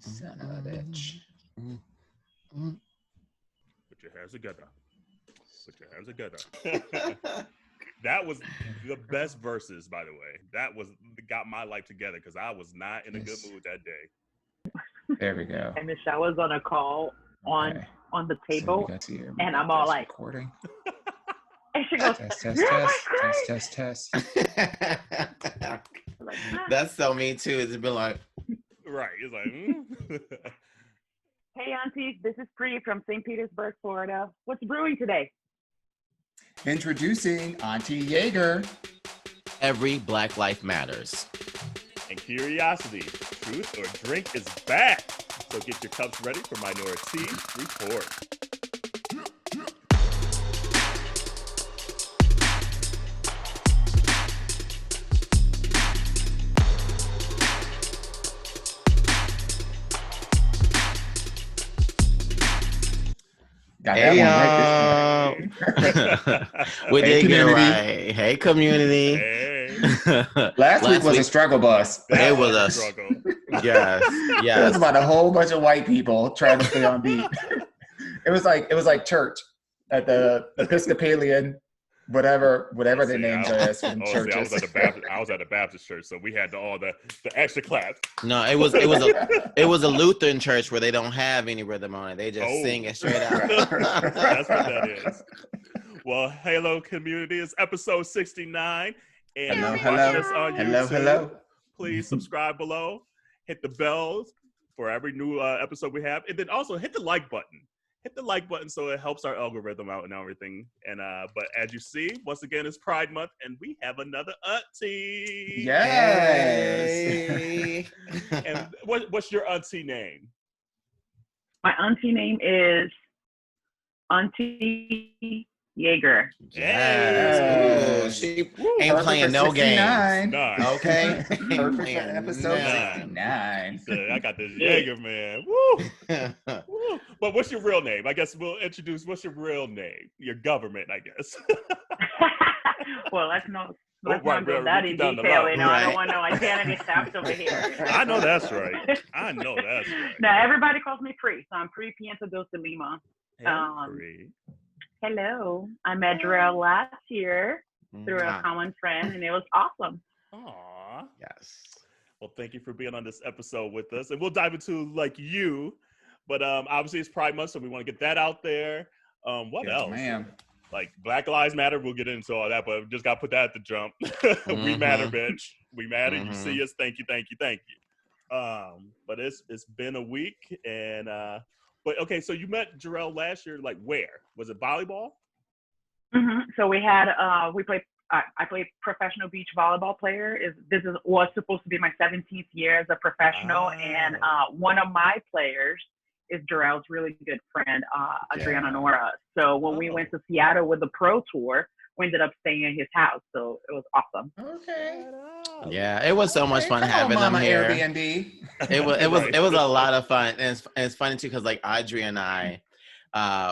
Son of a bitch. Put your hands together. Put your hands together. That was the best verses, by the way. That got my life together because I was not in a good mood that day. There we go. And Michelle was on a call on the table, and I'm all like, recording. And she goes, test. like, That's so me too. It's been like, right. It's like, hey, aunties, this is Pri from St. Petersburg, Florida. What's brewing today? Introducing AunTea Jäger. every Black life matters. And curiosity, truth or drink is back. So get your cups ready for Minority Report. Got Hey, that one right. We Hey, did get it community. right. Hey, community. Hey, Last week was a struggle bus. that It was a a- struggle. Yes, It was yes. about a whole bunch of white people trying to stay on beat. It was like church at the Episcopalian, whatever their See, names I- are as in I churches. was at the Baptist church, so we had all the extra claps. No, it was a Lutheran church where they don't have any rhythm on it. They just sing it straight out. That's what that is. Well, hello, community. It's episode 69. And Hello, if you're hello. watching us on Hello, YouTube, hello. please subscribe below. Hit the bells for every new episode we have. And then also hit the like button. Hit the like button so it helps our algorithm out and everything. And but as you see, once again, it's Pride Month, and we have another auntie. Yes. Hey. And what's your auntie name? My auntie name is AunTea Jäger. Yes. Ooh, she ain't playing no games. Nah. Okay. Perfect for Playing episode none. 69. So I got this Jaeger, man. Woo! Woo. But what's your real name? I guess we'll introduce what's your real name? Your government, I guess. Well, let's not right, go right, that we in keep down the detail. line. You know, I don't Right. want no identity theft over here. I know that's right. I know that's right. Now, everybody calls me Pri, so I'm Pri Piantadosi-Lima. Free. Hello. I met Jarrell last year through a Mwah. common friend, and it was awesome. Aw. Yes. Well, thank you for being on this episode with us. And we'll dive into like you. But obviously it's Pride Month, so we want to get that out there. What Yes, else? ma'am. Like Black Lives Matter, we'll get into all that, but just got to put that at the jump. We matter, bitch. We matter. You see us. Thank you. But it's been a week, and but okay. So you met Jarrell last year. Like where was it? Volleyball? Mm-hmm. So we had I played professional beach volleyball player. Was supposed to be my 17th year as a professional, and one of my players is Jarrell's really good friend, Adriana Nora. So when we went to Seattle with the pro tour, we ended up staying in his house. So it was awesome. Okay. Yeah, it was so much fun Come on, having them Mama here. Airbnb. It was Right. it was a lot of fun, and it's funny too because like Audrey and I,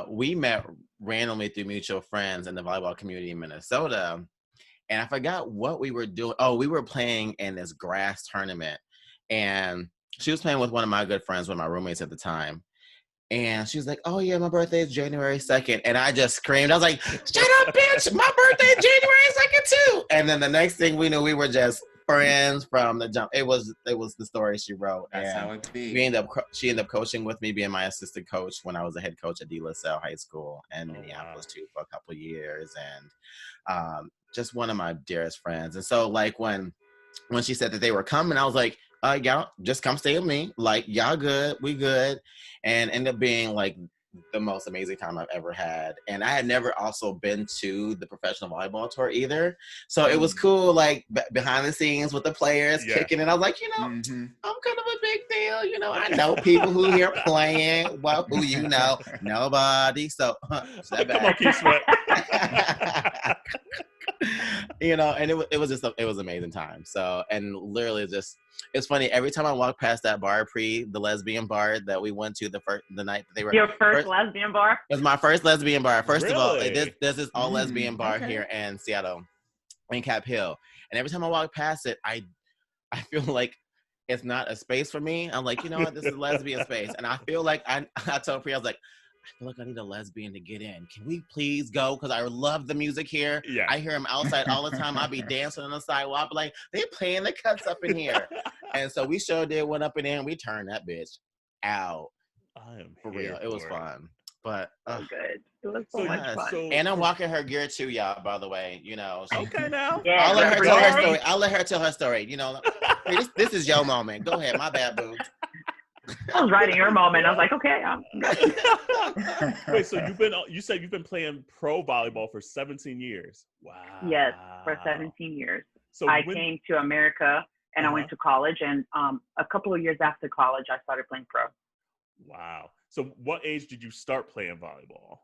we met randomly through mutual friends in the volleyball community in Minnesota, and I forgot what we were doing. Oh, we were playing in this grass tournament, and she was playing with one of my good friends, one of my roommates at the time. And she was like, "Oh yeah, my birthday is January 2nd." And I just screamed. I was like, "Shut up, bitch! My birthday is January 2nd too." And then the next thing we knew, we were just friends from the jump. It was the story she wrote. That's and how it be. she ended up coaching with me, being my assistant coach when I was a head coach at De La Salle High School in Minneapolis too for a couple of years, and just one of my dearest friends. And so like when she said that they were coming, I was like, y'all just come stay with me. Like y'all good, we good, and ended up being like the most amazing time I've ever had. And I had never also been to the professional volleyball tour either. So it was cool, like behind the scenes with the players kicking it. I was like, I'm kind of a big deal. I know people who here playing. Well, who you know? Nobody. So Come on, Keith Sweat. And it was just it was an amazing time. So, and literally just, it's funny, every time I walk past that bar, the lesbian bar that we went to the night that they were. Your first lesbian bar? It was my first lesbian bar. First of all, Really? there's this all lesbian bar okay. here in Seattle, in Cap Hill. And every time I walk past it, I feel like it's not a space for me. I'm like, you know what? This is lesbian space. And I feel like I told Pri, I was like, I feel like I need a lesbian to get in. Can we please go? Because I love the music here. Yeah. I hear them outside all the time. I'll be dancing on the sidewalk. But like, they playing the cuts up in here. And so we sure did, went up in there and we turned that bitch out. I am For real. It was fun. But good. It was so much fun. And I'm walking her gear too, y'all, by the way. You know. Okay now. Yeah, I'll let her tell her story. I'll let her tell her story. You know, hey, this is your moment. Go ahead. My bad, boo. I was writing your moment. I was like, okay. Wait, so you said you've been playing pro volleyball for 17 years. Wow. Yes, for 17 years. So I came to America and I went to college, and a couple of years after college, I started playing pro. Wow. So what age did you start playing volleyball?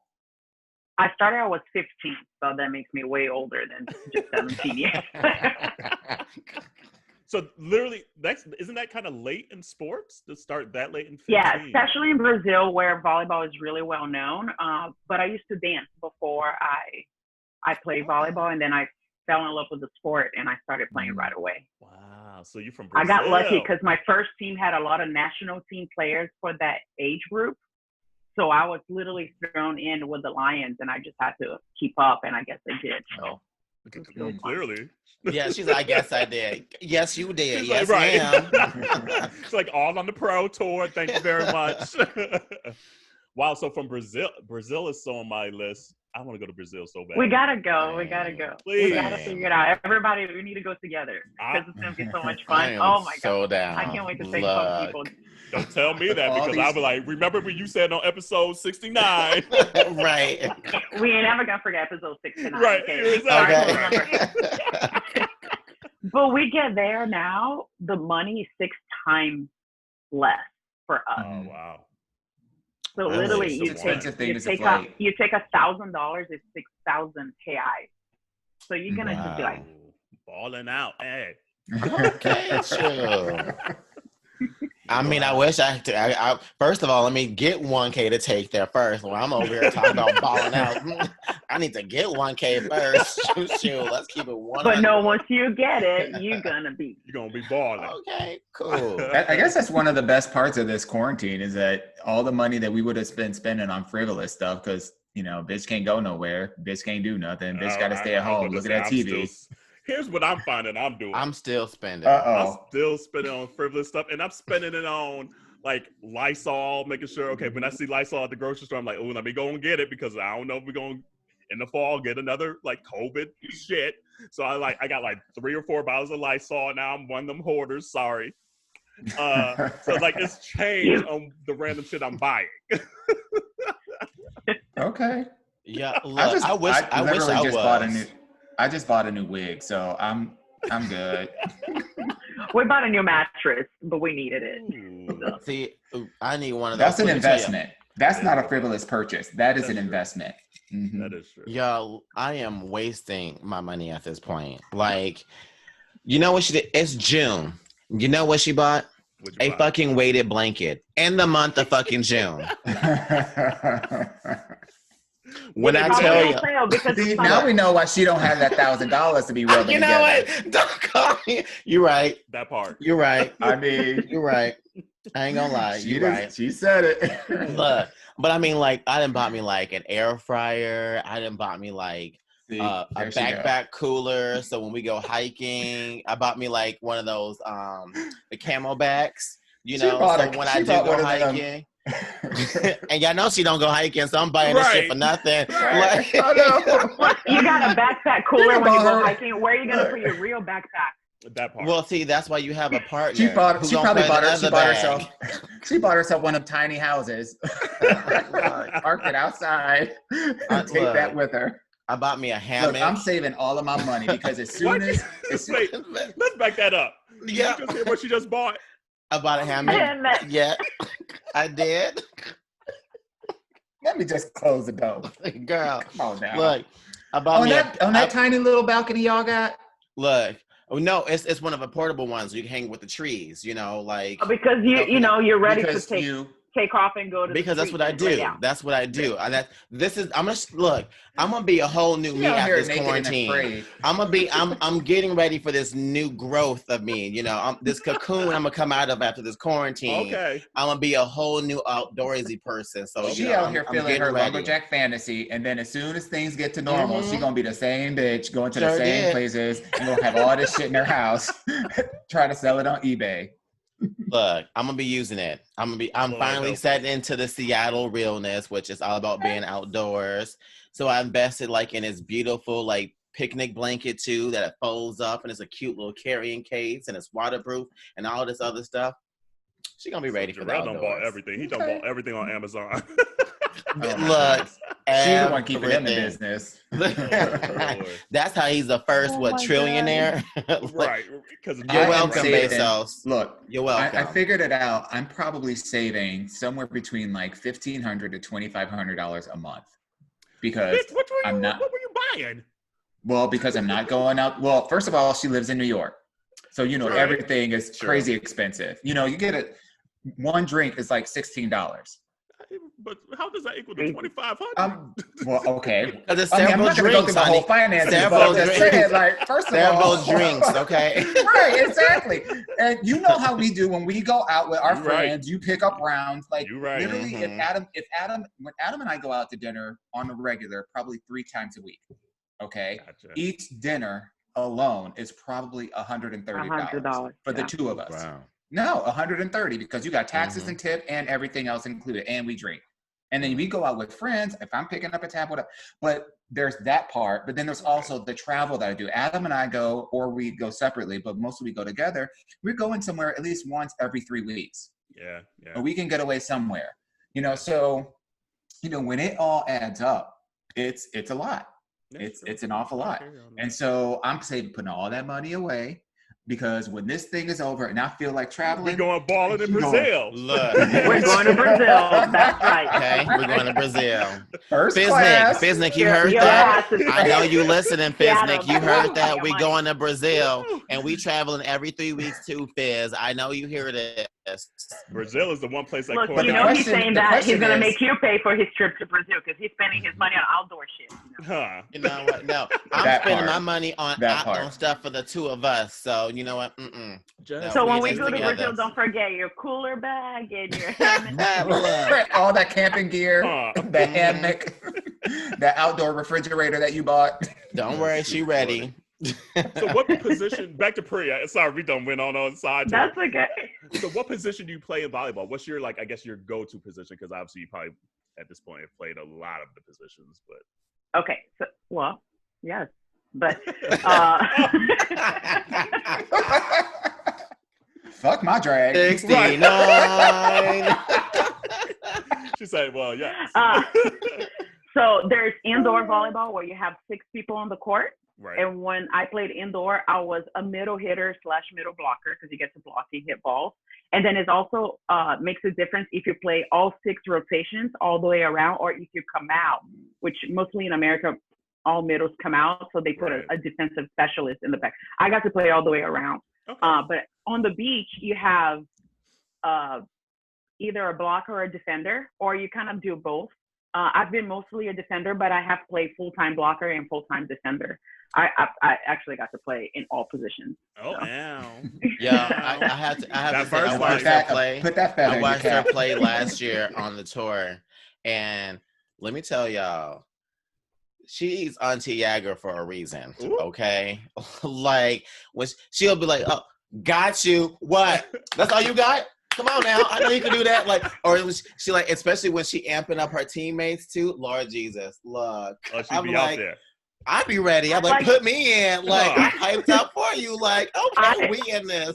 I started, I was 15, so that makes me way older than just 17 years. So literally, isn't that kind of late in sports to start that late in 15? Yeah, especially in Brazil where volleyball is really well known. But I used to dance before I played volleyball, and then I fell in love with the sport and I started playing right away. Wow. So you're from Brazil. I got lucky because my first team had a lot of national team players for that age group. So I was literally thrown in with the Lions and I just had to keep up, and I guess I did. So clearly. Yeah, she's like, I guess I did. Yes, you did. She's yes, like, ma'am. It's like all on the pro tour. Thank you very much. Wow. So from Brazil is so on my list. I want to go to Brazil so bad. we gotta go. We gotta go. Please. We gotta figure it out. Everybody, we need to go together because it's gonna be so much fun. Oh my so god! down. I can't wait to take some people. Don't tell me that because I'll be like, remember when you said on episode 69? Right. We ain't ever gonna forget episode 69. Right. Okay. Exactly. But we get there now, the money is 6 times less for us. Oh wow. So literally, you take $1,000, it's 6,000 KI. So you're gonna just be like balling out, hey. Okay, sure. I mean, I wish I first of all, let me get 1K to take there first. Well, I'm over here talking about balling out. I need to get 1K first. Shoot, let's keep it 100. But no, once you get it, you're gonna be balling. Okay, cool. I guess that's one of the best parts of this quarantine is that all the money that we would have been spending on frivolous stuff, because bitch can't go nowhere, bitch can't do nothing, bitch got to stay at home looking at TV. Here's what I'm finding I'm doing. I'm still spending. I'm still spending on frivolous stuff, and I'm spending it on like Lysol, making sure, okay, when I see Lysol at the grocery store, I'm like, oh, let me go and get it because I don't know if we're going in the fall get another like COVID shit. So I got like 3 or 4 bottles of Lysol now. I'm one of them hoarders. Sorry. So like it's changed on the random shit I'm buying. Okay. Yeah. Look, I just bought a new wig, so I'm good. We bought a new mattress, but we needed it. See, I need one of those. That's an investment. That's not a frivolous purchase. That is an investment. Mm-hmm. That is true. Yo, I am wasting my money at this point. Like, you know what she did? It's June. You know what she bought? A fucking weighted blanket in the month of fucking June. When I tell you, now we know why she don't have that $1,000 to be rubbing you know together. What? Don't call me. You're right. That part. You're right. I mean, you're right. I ain't gonna lie. You're right. She said it. Look, but I mean, like, I didn't bought me like an air fryer. I didn't bought me like a backpack cooler. So when we go hiking, I bought me like one of those the camelbacks. You know, so when I do go hiking. And y'all know she don't go hiking, so I'm buying this shit for nothing. Right. Like, you got a backpack cooler when you go hiking. Where are you gonna put your real backpack? That part. Well, see, that's why you have a partner. She probably bought herself one of them tiny houses. Park it outside. Take that with her. I bought me a hammock. Look, I'm saving all of my money because as soon as wait, let's back that up. Yeah, you just hear what she just bought. I bought a hammock. Yeah, I did. Let me just close the door. Girl, come on now. Look, I bought that tiny little balcony y'all got. Look, no, it's one of the portable ones you can hang with the trees. You know, like because you're ready to take. take off and go to because the that's what I do. That's what I do. I'm gonna be a whole new me after this quarantine. I'm getting ready for this new growth of me. You know, this cocoon I'm gonna come out of after this quarantine. Okay. I'm gonna be a whole new outdoorsy person. So she out here feeling her lumberjack fantasy, and then as soon as things get to normal, she gonna be the same bitch going to the same places and gonna have all this shit in her house, trying to sell it on eBay. Look, I'm gonna be using it. I'm finally setting into the Seattle realness, which is all about being outdoors. So I invested like in this beautiful like picnic blanket too that it folds up and it's a cute little carrying case and it's waterproof and all this other stuff. She gonna be ready for that. Don't bought everything. He don't bought everything on Amazon. Look, she's the one keeping him in business. That's how he's the first trillionaire. Right? Because you're welcome, Bezos. Look, you're welcome. I figured it out. I'm probably saving somewhere between like $1,500 to $2,500 a month because what were you buying? Well, because I'm not going out. Well, first of all, she lives in New York, so you know everything is crazy expensive. You know, you get one drink is like $16. But how does that equal to $2,500? Well, okay. Because it's several drinks. Go through the whole finances, several drinks. Like, first of all, several drinks. Okay. Right. Exactly. And you know how we do when we go out with our friends. You pick up rounds. Like literally, when Adam and I go out to dinner on a regular, probably 3 times a week. Okay. Gotcha. Each dinner alone is probably $130 for the two of us. Wow. No, $130 because you got taxes and tip and everything else included, and we drink. And then we go out with friends. If I'm picking up a tab, whatever. But there's that part. But then there's also the travel that I do. Adam and I go, or we go separately, but mostly we go together. We're going somewhere at least once every 3 weeks. Yeah. Or we can get away somewhere. You know, so when it all adds up, it's a lot. It's an awful lot. And so I'm putting all that money away. Because when this thing is over and I feel like traveling, we're going balling in Brazil. Look, we're going to Brazil. That's right. Okay, we're going to Brazil. First class. Fiznik, you heard that? I know you listening, Fiznik. You heard that? We going to Brazil and we traveling every 3 weeks too, Fizz. I know you hear this. Brazil is the one place. Look, he's saying that he's going to make you pay for his trip to Brazil because he's spending his money on outdoor shit. You know what? No, I'm spending my money on stuff for the two of us. So you know what? So when we go to Brazil, don't forget your cooler bag and your all that camping gear, the hammock, the outdoor refrigerator that you bought. Don't worry, she ready. So what position, back to Pri, sorry, we done went on the side. That's okay. So what position do you play in volleyball? What's your, I guess your go-to position? Because obviously you probably, at this point, have played a lot of the positions, but. Okay, so, well, yes, but. Fuck my drag. 69. She said, well, yes. So there's indoor volleyball where you have 6 people on the court. Right. And when I played indoor, I was a middle hitter / middle blocker because you get to block and hit balls. And then it also makes a difference if you play all 6 rotations all the way around or if you come out, which mostly in America, all middles come out. So they put a defensive specialist in the back. I got to play all the way around. Okay. But on the beach, you have either a blocker or a defender, or you kind of do both. I've been mostly a defender, but I have played full-time blocker and full-time defender. I actually got to play in all positions. Oh, wow. Yeah, I have to say, I watched her play. I watched her play last year on the tour, and let me tell y'all, she's AunTea Jäger for a reason. Ooh. Okay, like when she'll be like, "Oh, got you. What? That's all you got? Come on now. I know you can do that." Like, or she like, especially when she amping up her teammates too. Lord Jesus, look. Oh, she'd be out there. I'd be ready. I'm like, put me in. Like, I'm hyped up for you. Like, okay, we in this.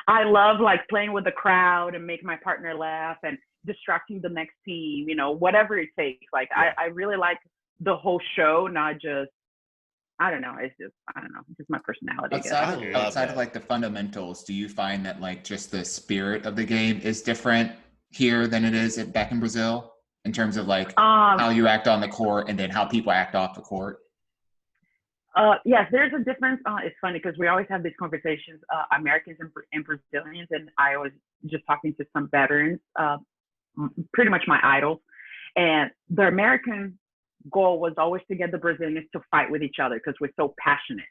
I love like playing with the crowd and making my partner laugh and distracting the next team, whatever it takes. Like, I really like the whole show, not just, I don't know, just my personality. Outside of like the fundamentals, do you find that like just the spirit of the game is different here than it is back in Brazil? In terms of like how you act on the court and then how people act off the court? Yes, there's a difference. It's funny because we always have these conversations, Americans and Brazilians, and I was just talking to some veterans pretty much my idols. And the American goal was always to get the Brazilians to fight with each other because we're so passionate,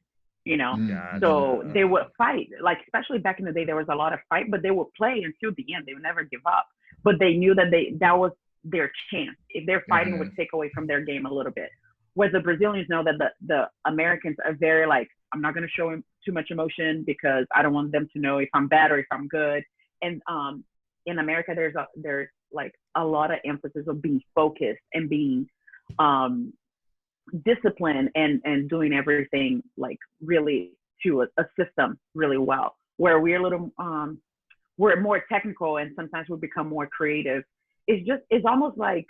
you know. So they would fight, like especially back in the day, there was a lot of fight, but they would play until the end. They would never give up. But they knew that that was their chance. If they're fighting, would take away from their game a little bit. Whereas the Brazilians know that the Americans are very like, I'm not going to show too much emotion because I don't want them to know if I'm bad or if I'm good. And in America, there's like a lot of emphasis of being focused and being disciplined and doing everything like really to a system really well. Where we're a little we're more technical and sometimes we become more creative. It's almost like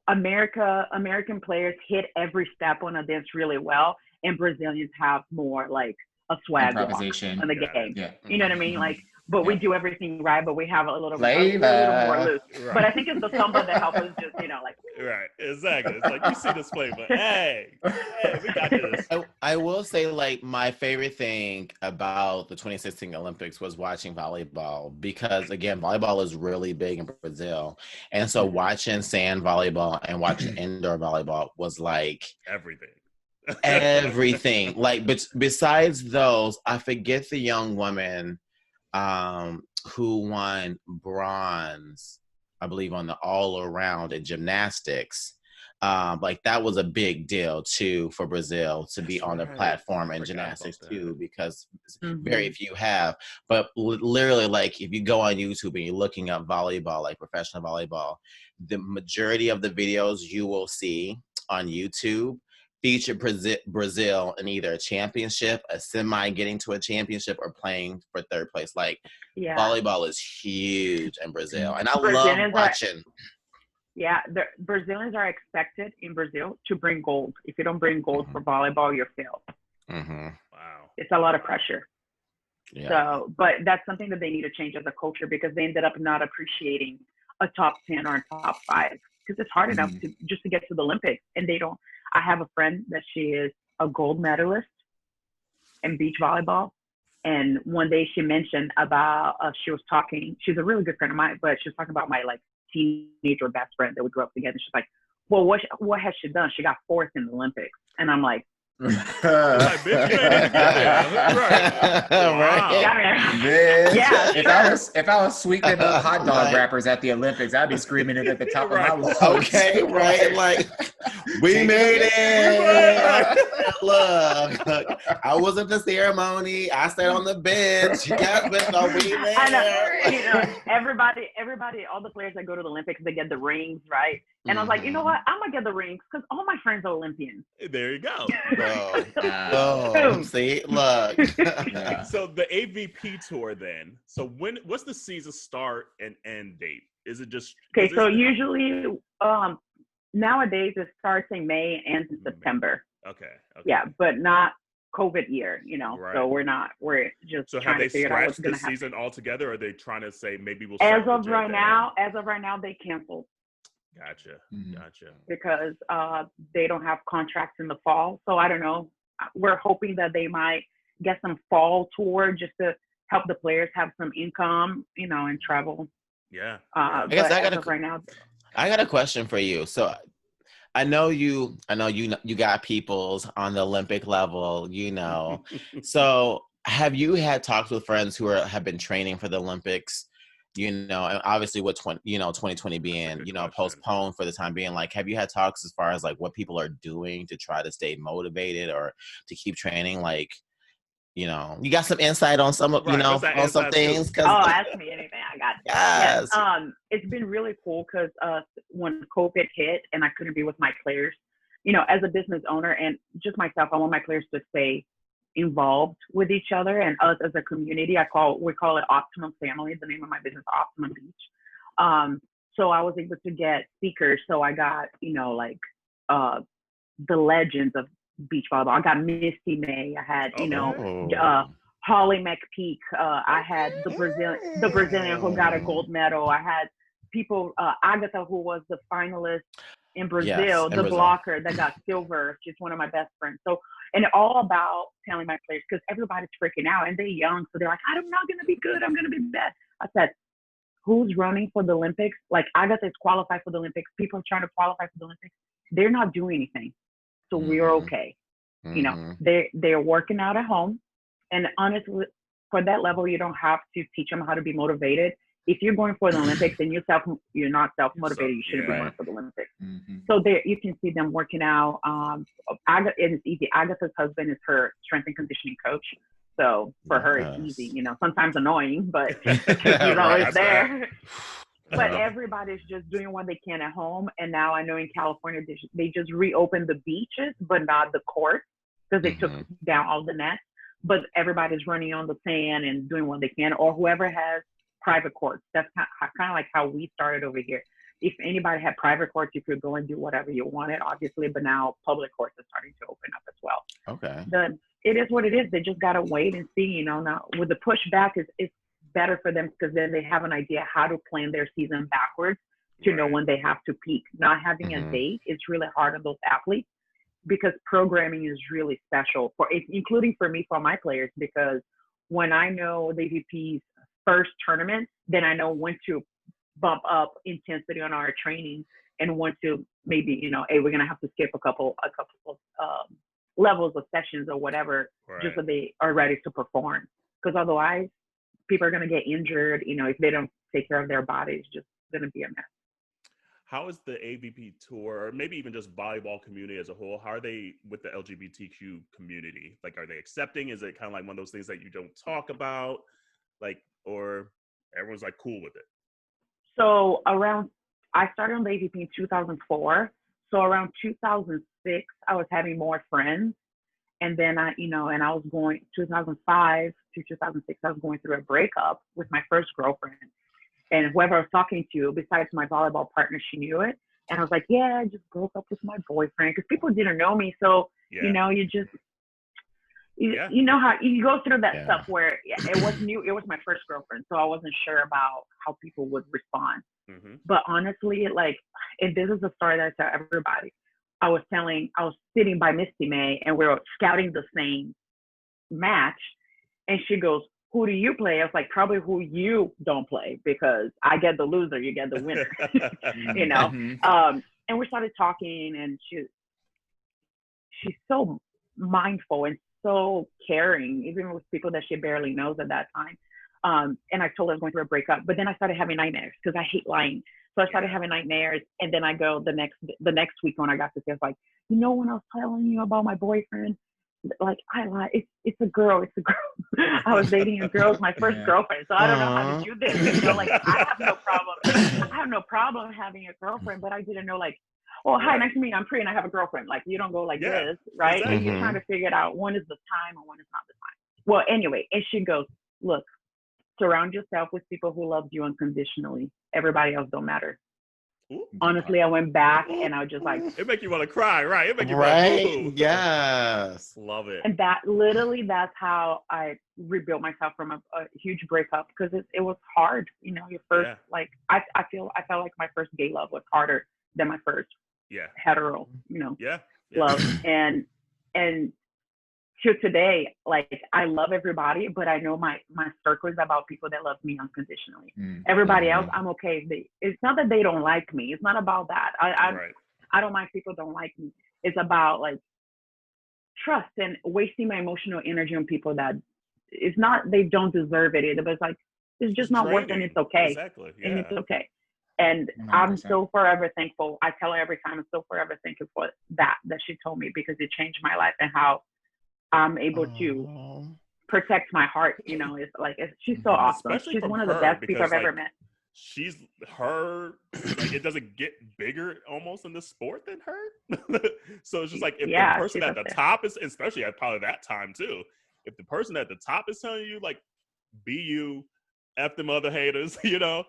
American players hit every step on a dance really well, and Brazilians have more like a swag improvisation on the game. Yeah. You know what I mean? Like, but we do everything right, but we have a little more loose. Right. But I think it's the samba that helps us just, like. Right, exactly. It's like, you see this flavor. Hey, we got this. I will say, like, my favorite thing about the 2016 Olympics was watching volleyball because, again, volleyball is really big in Brazil. And so watching sand volleyball and watching indoor volleyball was like everything. Like, but besides those, I forget the young woman who won bronze, I believe, on the all around in gymnastics. Like that was a big deal too for Brazil to be on the platform in gymnastics too, because very few have. But literally, like if you go on YouTube and you're looking up volleyball, like professional volleyball, the majority of the videos you will see on YouTube feature Brazil in either a championship, a semi getting to a championship, or playing for third place. Like volleyball is huge in Brazil, and I love watching. The Brazilians are expected in Brazil to bring gold. If you don't bring gold for volleyball, you're failed. Wow, it's a lot of pressure. Yeah. So, but that's something that they need to change as a culture because they ended up not appreciating a top 10 or a top 5 because it's hard enough to get to the Olympics, and they don't. I have a friend that she is a gold medalist in beach volleyball. And one day she mentioned about, she's a really good friend of mine, but she was talking about my like teenager best friend that we grew up together. She's like, well, what has she done? She got 4th in the Olympics. And I'm like, bitch, you ain't even get there. Yeah. If I was sweeping up hot dog wrappers at the Olympics, I'd be screaming it at the top of my lungs. Okay, right? Like, we made it. Look, I was at the ceremony. I sat on the bench. Yes, but no, we made it. Everybody, all the players that go to the Olympics, they get the rings, right? And I was like, you know what? I'm gonna get the rings because all my friends are Olympians. There you go. See, look. So the AVP Tour then. So what's the season start and end date? Is it just okay? So usually, nowadays it starts in May and ends in September. Okay. Yeah, but not COVID year, Right. So we're just so trying have they to figure out what's scratched going to the season altogether, or are they trying to say maybe we'll as of right now, they canceled. Gotcha. Because they don't have contracts in the fall. So I don't know. We're hoping that they might get some fall tour just to help the players have some income, and travel. Yeah. I guess right now. I got a question for you. So I know you got peoples on the Olympic level, So have you had talks with friends who have been training for the Olympics? And obviously with 2020 being, postponed for the time being, like, have you had talks as far as like what people are doing to try to stay motivated or to keep training? Like, you got some insight on some, on some things. Ask me anything. I got you. Yes. It's been really cool because when COVID hit and I couldn't be with my players, as a business owner and just myself, I want my players to stay involved with each other and us as a community. We call it Optimum Family. The name of my business, Optimum Beach. So I was able to get speakers. So I got, the legends of beach volleyball. I got Misty May. I had, Holly McPeak. I had the Brazilian who got a gold medal. I had people, Agatha, who was the finalist in Brazil, blocker that got silver. She's one of my best friends. So, and all about telling my players, because everybody's freaking out and they're young. So they're like, I'm not going to be good. I'm going to be bad. I said, who's running for the Olympics. Like Agatha is qualified for the Olympics. People are trying to qualify for the Olympics. They're not doing anything. So we're okay. You know, they're working out at home. And honestly, for that level, you don't have to teach them how to be motivated. If you're going for the Olympics and you're not self-motivated, you shouldn't be going for the Olympics. So there, you can see them working out. It's easy. Agatha's husband is her strength and conditioning coach. So for her, it's easy. You know, sometimes annoying, but he's always there. But everybody's just doing what they can at home. And now I know in California, they just reopened the beaches, but not the courts because they took down all the nets. But everybody's running on the sand and doing what they can, or whoever has private courts. That's kind of like how we started over here. If anybody had private courts, you could go and do whatever you wanted, obviously, but now public courts are starting to open up as well. Okay. It is what it is. They just got to wait and see, you know. Now, with the pushback, it's better for them because then they have an idea how to plan their season backwards to know when they have to peak. Not having a date is really hard on those athletes because programming is really special, including for me, for my players, because when I know the AVP's first tournament, then I know when to bump up intensity on our training and when to maybe, you know, hey, we're gonna have to skip a couple of levels of sessions or whatever, just so they are ready to perform. Because otherwise, people are gonna get injured. You know, if they don't take care of their body, it's just gonna be a mess. How is the AVP Tour, or maybe even just volleyball community as a whole, how are they with the LGBTQ community? Like, are they accepting? Is it kind of like one of those things that you don't talk about? Like, or everyone's like cool with it? So I started on the AVP in 2004. So around 2006, I was having more friends. And then I was going 2005 to 2006, I was going through a breakup with my first girlfriend. And whoever I was talking to, besides my volleyball partner, she knew it. And I was like, yeah, I just broke up with my boyfriend because people didn't know me. So, you know, you know how you go through that stuff where it was new. It was my first girlfriend. So I wasn't sure about how people would respond. But honestly, like, and this is a story that I tell everybody. I was sitting by Misty May and we were scouting the same match. And she goes, who do you play? I was like, probably who you don't play because I get the loser, you get the winner, you know? And we started talking and she's so mindful and so caring, even with people that she barely knows at that time. And I told her I was going through a breakup, but then I started having nightmares because I hate lying. So I started having nightmares, and then I go the next week when I got to say, I was like, you know, when I was telling you about my boyfriend, like I lied. It's a girl. I was dating a girl, it was my first girlfriend, so I don't know how to do this. You know, like I have no problem having a girlfriend, but I didn't know, like, oh, hi, nice to meet you. I'm Pri and I have a girlfriend. Like, you don't go like this, right? Exactly. And you're trying to figure it out when is the time and when is not the time. Well, anyway, and she goes, look, surround yourself with people who love you unconditionally. Everybody else don't matter. Ooh. Honestly, I went back and I was just like, it make you want to cry, right? It make you right? Yes, love it. And that's how I rebuilt myself from a huge breakup because it was hard. You know, your first like I felt like my first gay love was harder than my first hetero, you know, love. And to today, like I love everybody, but I know my circle is about people that love me unconditionally. Everybody else, I'm okay. It's not that they don't like me. It's not about that. I don't mind people don't like me. It's about like trust and wasting my emotional energy on people that it's not, they don't deserve it either, but it's like, it's just not worth it and it's okay. Exactly. Yeah. And it's okay. And 100%. I'm so forever thankful. I tell her every time, I'm so forever thankful for that she told me because it changed my life and how I'm able to protect my heart. You know, it's like, she's so awesome. Especially she's one of the best people I've ever met. She's like, it doesn't get bigger almost in the sport than her. So it's just like, if the person at the top is, especially at probably that time too, if the person at the top is telling you like, be you, F them other haters, you know,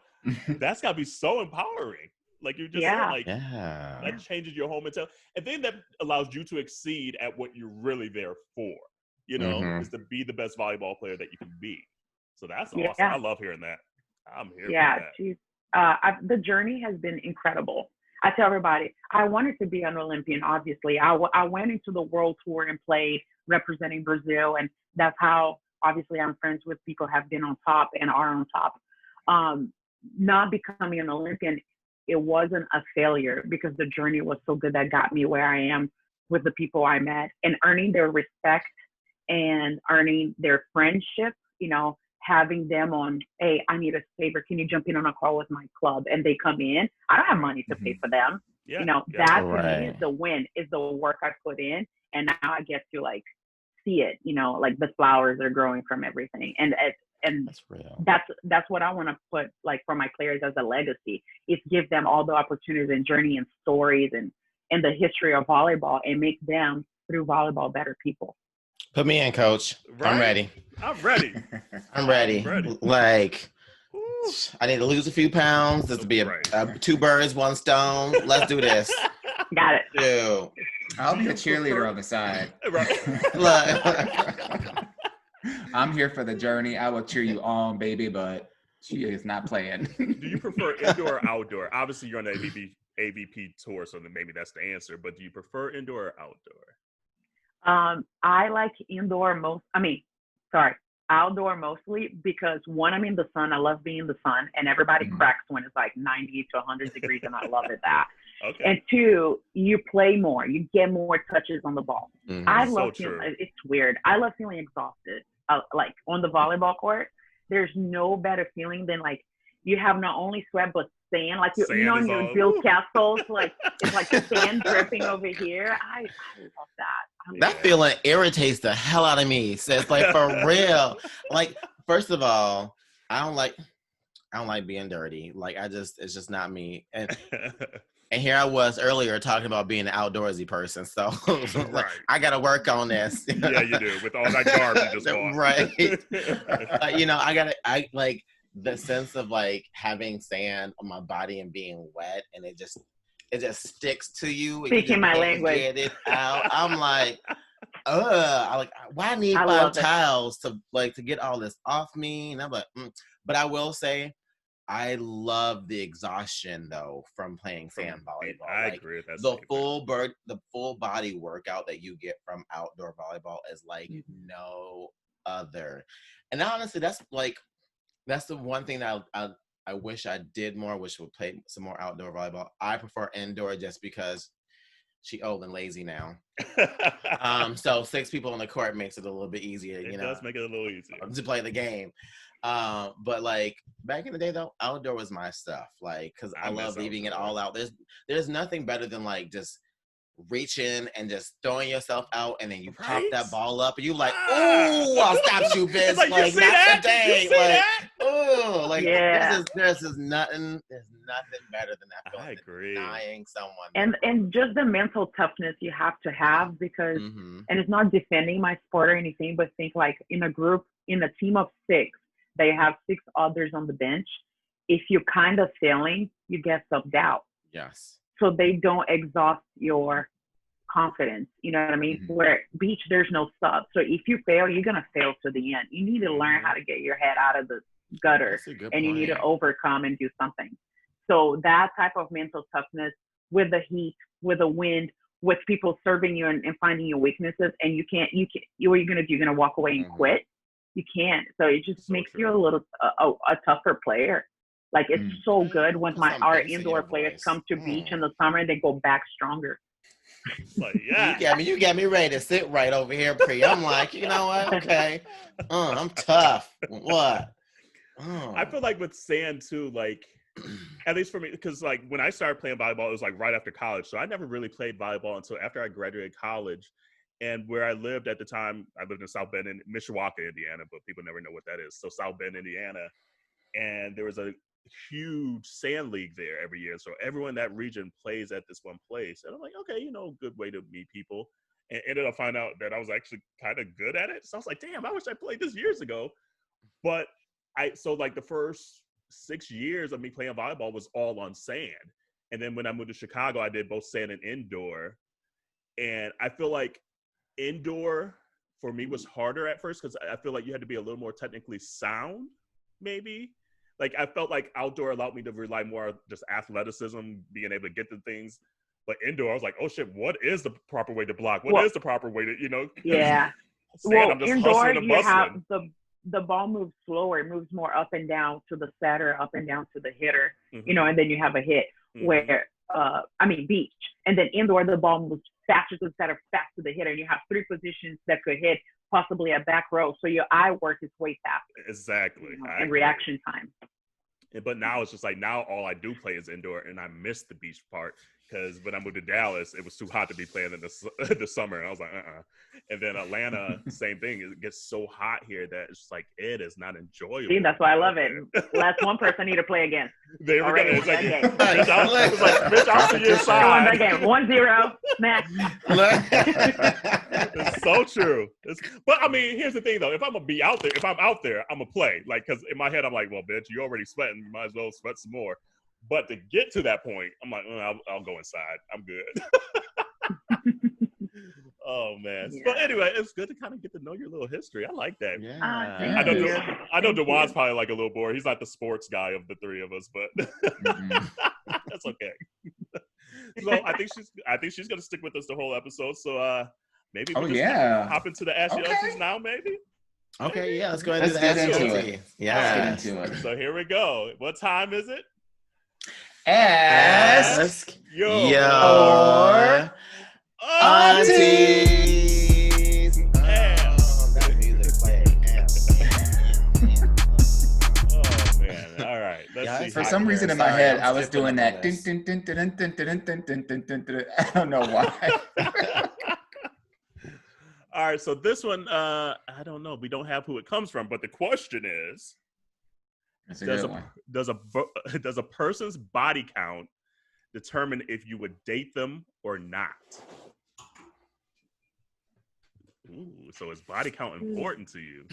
that's gotta be so empowering. Like you just said, like that changes your whole mentality. And then that allows you to exceed at what you're really there for, you know, is to be the best volleyball player that you can be. So that's awesome. I love hearing that. I'm here for that. She's, the journey has been incredible. I tell everybody, I wanted to be an Olympian, obviously. I went into the world tour and played representing Brazil. And that's how, obviously, I'm friends with people who have been on top and are on top. not becoming an Olympian, it wasn't a failure because the journey was so good that got me where I am with the people I met, and earning their respect and earning their friendship, you know, having them on, hey, I need a favor. Can you jump in on a call with my club? And they come in. I don't have money to pay for them. Yeah, you know, that to me is the win, is the work I put in. And now I get to like see it, you know, like the flowers are growing from everything. And that's real. That's what I want to put like for my players as a legacy, is give them all the opportunities and journey and stories and the history of volleyball, and make them through volleyball better people. Put me in, coach. Right? I'm ready. I'm ready. I'm ready. Like, I need to lose a few pounds. This will be a 2 birds, 1 stone. Let's do this. Got it. Dude. I'll be a cheerleader on the side. I'm here for the journey. I will cheer you on, baby, but she is not playing. Do you prefer indoor or outdoor? Obviously, you're on the AVP tour, so then maybe that's the answer. But do you prefer indoor or outdoor? I like outdoor mostly, because one, I'm in the sun. I love being in the sun, and everybody cracks when it's like 90 to 100 degrees, and I love it that. Okay. And 2, you play more. You get more touches on the ball. I love feeling, it's weird. I love feeling exhausted. Like on the volleyball court, there's no better feeling than like you have not only sweat but sand. Like you know, in your Bill Castles, like it's like sand dripping over here. I love that. That feeling irritates the hell out of me. So it's like, for real. Like, first of all, I don't like being dirty. Like, it's just not me. And here I was earlier talking about being an outdoorsy person. So like, I got to work on this. Yeah, you do. With all that garbage just gone. Right. You know, I like the sense of like having sand on my body and being wet, and it just sticks to you. Speaking my language. Get it out. I'm like, why I need 5 towels to get all this off me? And I'm like, But I will say, I love the exhaustion though from playing sand volleyball. I agree with that. The full body workout that you get from outdoor volleyball is like no other. And honestly, that's the one thing that I wish I did more. Wish I would play some more outdoor volleyball. I prefer indoor just because she old and lazy now. So 6 people on the court makes it a little bit easier. It does make it a little easier to play the game. But like back in the day though, outdoor was my stuff. Like, cause I love leaving it all out. There's nothing better than like just reaching and just throwing yourself out, and then you pop that ball up, and you like, ooh, I'll stop you, bitch. Like not today. Ooh, like there's nothing better than that. I agree. Denying someone. And just the mental toughness you have to have, because and it's not defending my sport or anything, but think like in a team of 6, they have 6 others on the bench. If you're kind of failing, you get subbed out. Yes. So they don't exhaust your confidence. You know what I mean? Where beach, there's no sub. So if you fail, you're going to fail to the end. You need to learn how to get your head out of the gutter, and you need to overcome and do something. So that type of mental toughness with the heat, with the wind, with people serving you and finding your weaknesses, and what are you going to do? You're going to walk away and quit? You can't. So it just makes you a little a tougher player. Like it's so good when our indoor players come to beach in the summer and they go back stronger. Like, you got me ready to sit right over here, Pri. I'm like, you know what? Okay, I'm tough. What? I feel like with sand too, like at least for me, because like when I started playing volleyball, it was like right after college. So I never really played volleyball until after I graduated college. And where I lived at the time, I lived in South Bend, in Mishawaka, Indiana, but people never know what that is. So South Bend, Indiana, and there was a huge sand league there every year. So everyone in that region plays at this one place. And I'm like, okay, good way to meet people. And ended up finding out that I was actually kind of good at it. So I was like, damn, I wish I played this years ago. But so like the first 6 years of me playing volleyball was all on sand. And then when I moved to Chicago, I did both sand and indoor. And I feel like indoor for me was harder at first because I feel like you had to be a little more technically sound, maybe. Like I felt like outdoor allowed me to rely more on just athleticism, being able to get the things. But indoor, I was like, oh shit, what is the proper way to block? What is the proper way to, Yeah. Well, I'm just indoor, you have the ball moves slower. It moves more up and down to the setter, up and down to the hitter, and then you have a hit where, beach. And then indoor, the ball moves faster to the setter, fast to the hitter. And you have 3 positions that could hit, possibly a back row. So your eye work is way faster. Exactly. And reaction time. But now it's just like, now all I do play is indoor, and I miss the beach part, because when I moved to Dallas, it was too hot to be playing in the summer. And I was like, And then Atlanta, same thing. It gets so hot here that it's just like, it is not enjoyable. See, that's why I love it. Last one person I need to play against. There we go. It's like, bitch, I'll see you inside. 1-0, next. It's so true. But I mean, here's the thing though. If I'm out there, I'm gonna play. Like, because in my head, I'm like, well, bitch, you're already sweating. You might as well sweat some more. But to get to that point, I'm like, I'll go inside. I'm good. Oh man. Yeah. But anyway, it's good to kind of get to know your little history. I like that. Yeah. I know Dewan's probably like a little bored. He's not the sports guy of the 3 of us, but that's okay. So I think she's gonna stick with us the whole episode. So maybe we just hop into the Ask Your Aunties now, maybe. Okay, yeah, let's go ahead and do the Ask Your Aunties. Yeah, let's get into it. So here we go. What time is it? Ask your aunties. That music playing. Oh man! All right. Let's see. For some reason in my head, I was doing that. I don't know why. All right. So this one, I don't know. We don't have who it comes from, but the question is: Does a person's body count determine if you would date them or not? Ooh, so is body count important to you?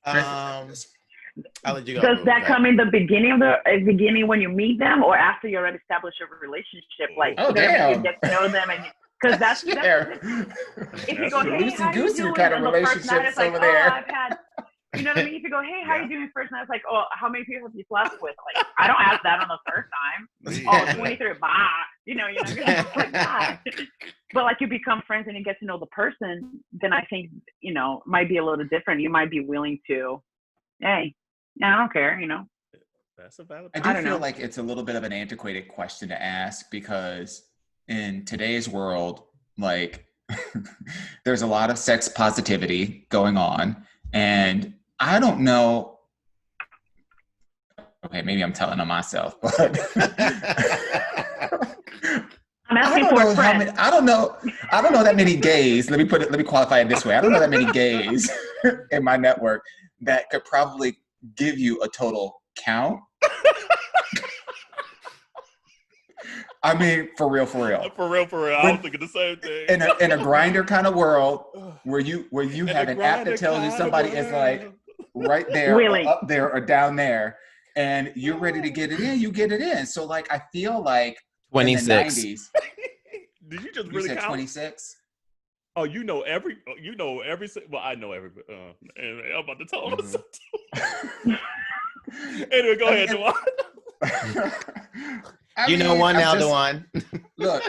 I'll let you go. Does that come in the beginning when you meet them, or after you already establish a relationship? Like, you get to know them, and because that's if you go, hey, how you doing? Kind of relationships over there. I've had. You know what I mean? If you go, hey, how you doing first? And I was like, oh, how many people have you slept with? Like, I don't ask that on the first time. 23, bye. You know like that. But like, you become friends and you get to know the person, then I think, might be a little different. You might be willing to, hey, I don't care, That's a valid point. I do feel like it's a little bit of an antiquated question to ask, because in today's world, like, there's a lot of sex positivity going on. And I don't know. Okay, maybe I'm telling on myself, but I'm asking for a friend. I don't know that many gays. Let me qualify it this way. I don't know that many gays in my network that could probably give you a total count. I mean, for real. For real. I was thinking the same thing. In a Grindr kind of world, where you have an app that tells you somebody is like right there, really? Or up there, or down there, and you're ready to get it in, you get it in. So like, I feel like 26. In the 90s. Did you just really said count? 26? Oh, you know every. Well, I know every. Anyway, I'm about to tell them. Anyway, go ahead, Dewan. One now, Dewan. Look,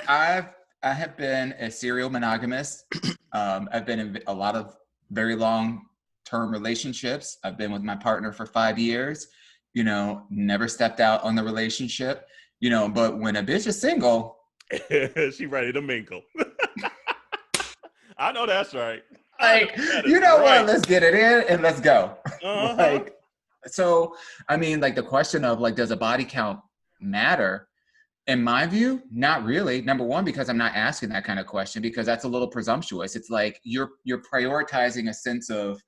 I have been a serial monogamist. I've been in a lot of very long-term relationships. I've been with my partner for 5 years. Never stepped out on the relationship. But when a bitch is single, she ready to mingle. I know that's right. Like, what? Let's get it in and let's go. Like, so I mean, like, the question of like, does a body count matter? In my view, not really. Number one, because I'm not asking that kind of question, because that's a little presumptuous. It's like you're prioritizing a sense of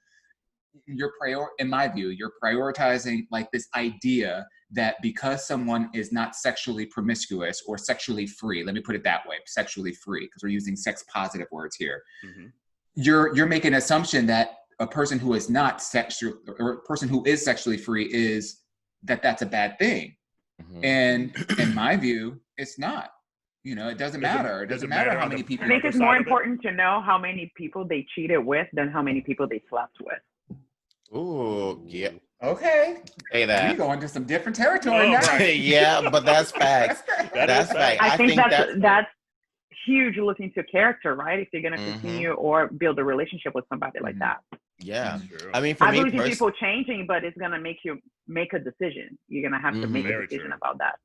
in my view, you're prioritizing like this idea that because someone is not sexually promiscuous or sexually free, let me put it that way, sexually free, because we're using sex positive words here. Mm-hmm. You're making an assumption that a person who is not sexual, or a person who is sexually free, that's a bad thing. Mm-hmm. And in my view, it's not. It doesn't matter. It doesn't matter how many people. I think it's more important to know how many people they cheated with than how many people they slept with. Ooh, yeah. Okay. Hey, that. We go into some different territory now. Yeah, but that's facts. That's facts. I think that's huge looking to character, right? If you're going to continue or build a relationship with somebody like that. Yeah. I mean, for I me, believe in people changing, but it's gonna make you make a decision. You're gonna have to make a decision about that.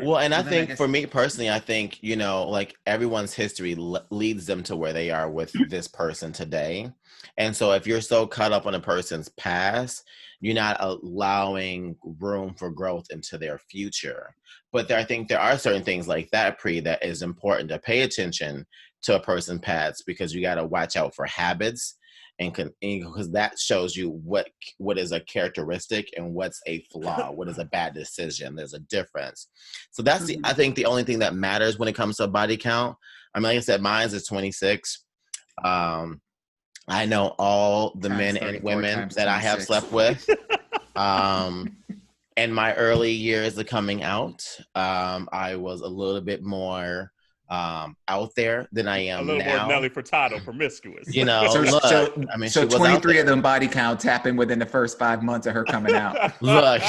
Well, and I think for me personally, I think, you know, like everyone's history leads them to where they are with this person today. And so if you're so caught up on a person's past, you're not allowing room for growth into their future. But I think there are certain things like that, Pri, that is important to pay attention to a person's past, because you got to watch out for habits. And because that shows you what is a characteristic and what's a flaw, what is a bad decision. There's a difference. So that's I think the only thing that matters when it comes to a body count. I mean, like I said, mine is 26. I know all the men and women that I have slept with. In my early years of coming out, I was a little bit more out there than I am now. A little more Nelly Furtado, promiscuous. You know, so 23 of them body counts happened within the first 5 months of her coming out. Look,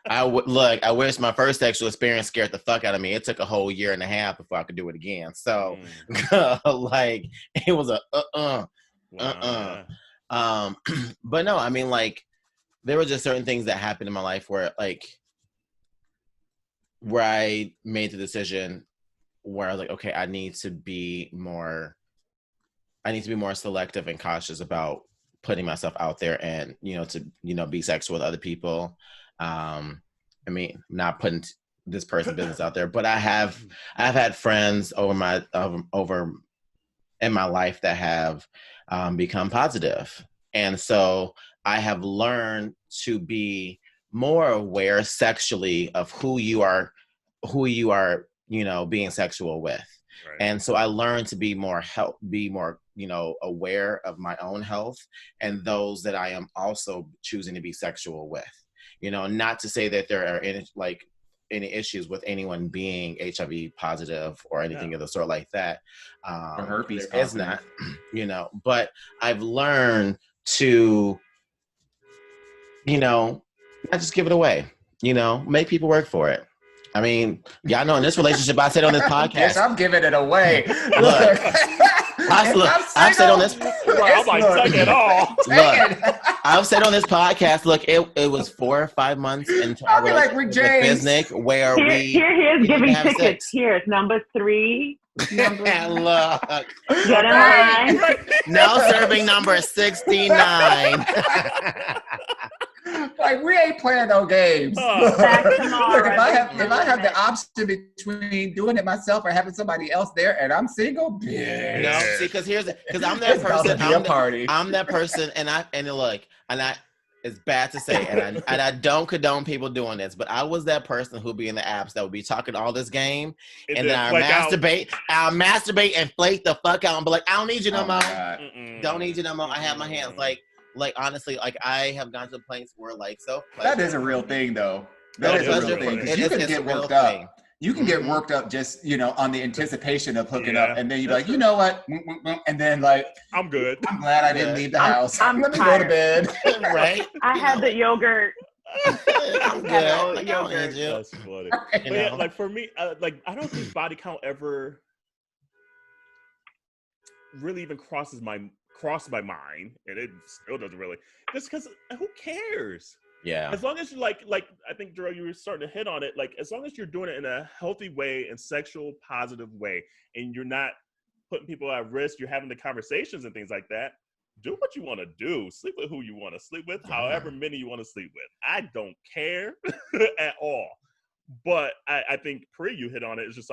I wish my first sexual experience scared the fuck out of me. It took a whole year and a half before I could do it again. So, like, it was but no, I mean, like, there were just certain things that happened in my life where I made the decision where I was like, okay, I need to be more selective and cautious about putting myself out there and, to be sexual with other people. I mean, not putting this person's business out there, but I've had friends over in my life that have become positive. And so I have learned to be more aware sexually of who you are, being sexual with. Right. And so I learned to be more aware of my own health and those that I am also choosing to be sexual with. Not to say that there are any issues with anyone being HIV positive or anything of the sort like that. Or herpes. It's not, but I've learned to, not just give it away, make people work for it. I mean, y'all know in this relationship, I said on this podcast. Yes, I'm giving it away. Look, I've said on this. I'm like, take it all. Look, I've said on this podcast. Look, it was 4 or 5 months into our relationship with business where he is giving tickets. Sex. Here's number 3. Look, get in line. Now serving number 69. Like, we ain't playing no games. Look, if I have the option between doing it myself or having somebody else there, and I'm single, bitch. No, see, because I'm that person. I'm that person, and it's bad to say, and I don't condone people doing this, but I was that person who'd be in the apps that would be talking all this game, and then I'll masturbate and flake the fuck out and be like, I don't need you no more. Don't need you no more. I have my hands like honestly, like I have gone to places where that is a real thing, though. That is a real thing, because you can get worked up. You can get worked up just on the anticipation of hooking up, and then you're like, you know what, and then I'm good. I'm glad I didn't leave the house. Let me go to bed. Right? I had the yogurt. I'm good. That's funny. But yeah, for me, I don't think body count ever really even crosses my mind, and it still doesn't really, just because who cares? Yeah, as long as you like I think, Drew, you were starting to hit on it, as long as you're doing it in a healthy way and sexual positive way, and you're not putting people at risk, you're having the conversations and things like that, do what you want to do, sleep with who you want to sleep with, however many you want to sleep with. I don't care at all. But I think Pri, you hit on it, it's just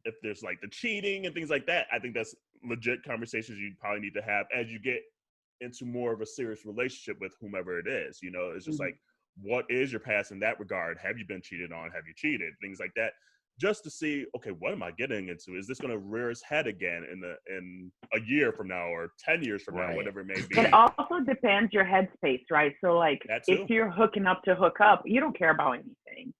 if there's the cheating and things like that, I think that's legit conversations you probably need to have as you get into more of a serious relationship with whomever it is. It's just what is your past in that regard? Have you been cheated on? Have you cheated? Things like that, just to see, okay, what am I getting into? Is this going to rear its head again in a year from now or 10 years from now, whatever it may be? It also depends your headspace, right? So if you're hooking up to hook up, you don't care about anything,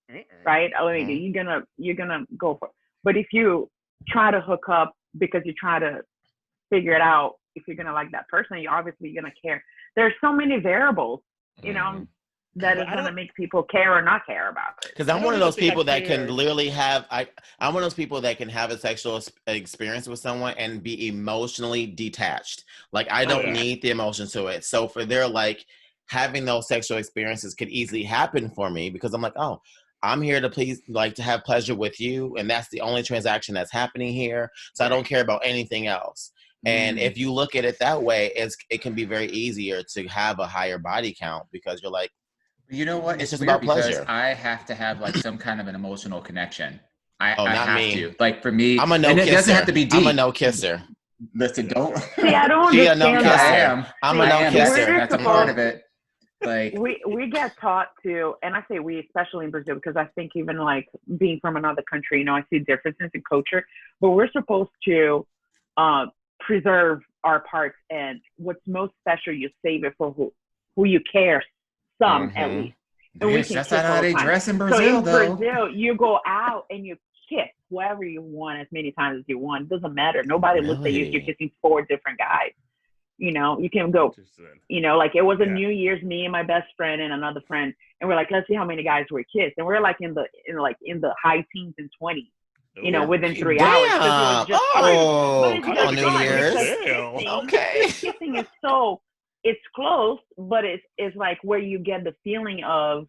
right? I mean, you're gonna go for it. But if you try to hook up because you try to figure it out, if you're gonna like that person, you're obviously gonna care. There's so many variables, that is going to make people care or not care about it. Because I'm one of those people that can literally have, I'm one of those people that can have a sexual experience with someone and be emotionally detached. Like, I don't need the emotion to it. So for their, like, having those sexual experiences could easily happen for me because I'm like, oh, I'm here to please, like, to have pleasure with you. And that's the only transaction that's happening here. So I don't care about anything else. And if you look at it that way, it can be very easier to have a higher body count because you're like, you know what? It's just weird about because pleasure. I have to have like some kind of an emotional connection. I not have me. to. Like for me, I'm a no and kisser. It doesn't have to be deep. I'm a no kisser. Listen, don't. See, I don't understand that. I'm a no kisser. That's a part of it. Like we get taught to, and I say we, especially in Brazil, because I think even like being from another country, you know, I see differences in culture, but we're supposed to preserve our parts, and what's most special, you save it for who you care, at least. And bitch, that's not how they dress in Brazil, though. Brazil, you go out and you kiss whoever you want as many times as you want. It doesn't matter. Nobody looks at you if you're kissing 4 different guys. You know, you can go, you know, like it was a New Year's, me and my best friend and another friend, and we're like, let's see how many guys we kissed, and we're like in the high teens and 20s, you know, within 3 hours. It was just come on, New Year's. Okay. Kissing is so, it's close, but it's like where you get the feeling of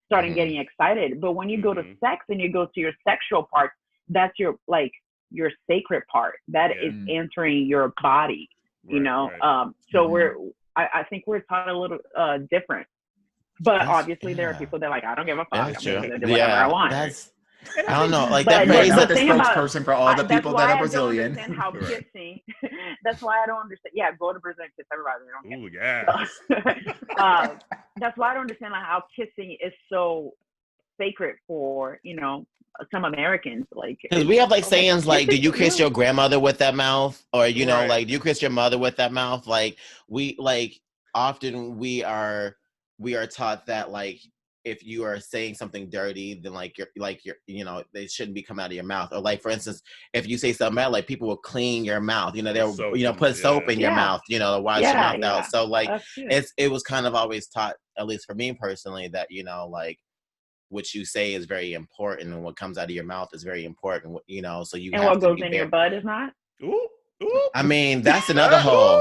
starting getting excited. But when you go to sex and you go to your sexual part, that's your sacred part that is entering your body. You know, so I think we're taught a little different, but obviously there are people that are like, I don't give a fuck. I'm gonna do whatever I want. I don't know, like that phrase. Not the spokesperson for all the people that are Brazilian. That's why I don't understand how kissing. That's why I don't understand. Yeah, go to Brazil and kiss everybody. That's why I don't understand how kissing is so sacred for, you know, some Americans. Like, because we have like sayings like, do you kiss your grandmother with that mouth, or you know, like, do you kiss your mother with that mouth? Like, we like often we are taught that, like, if you are saying something dirty, then like you're you know, they shouldn't be coming out of your mouth. Or like, for instance, if you say something bad, like, people will clean your mouth, you know, they'll you know, put soap in your mouth, you know, to wash your mouth out. So like it was kind of always taught, at least for me personally, that, you know, like, what you say is very important, and what comes out of your mouth is very important, you know, so you and have what goes in your butt is not. I mean, that's another hole.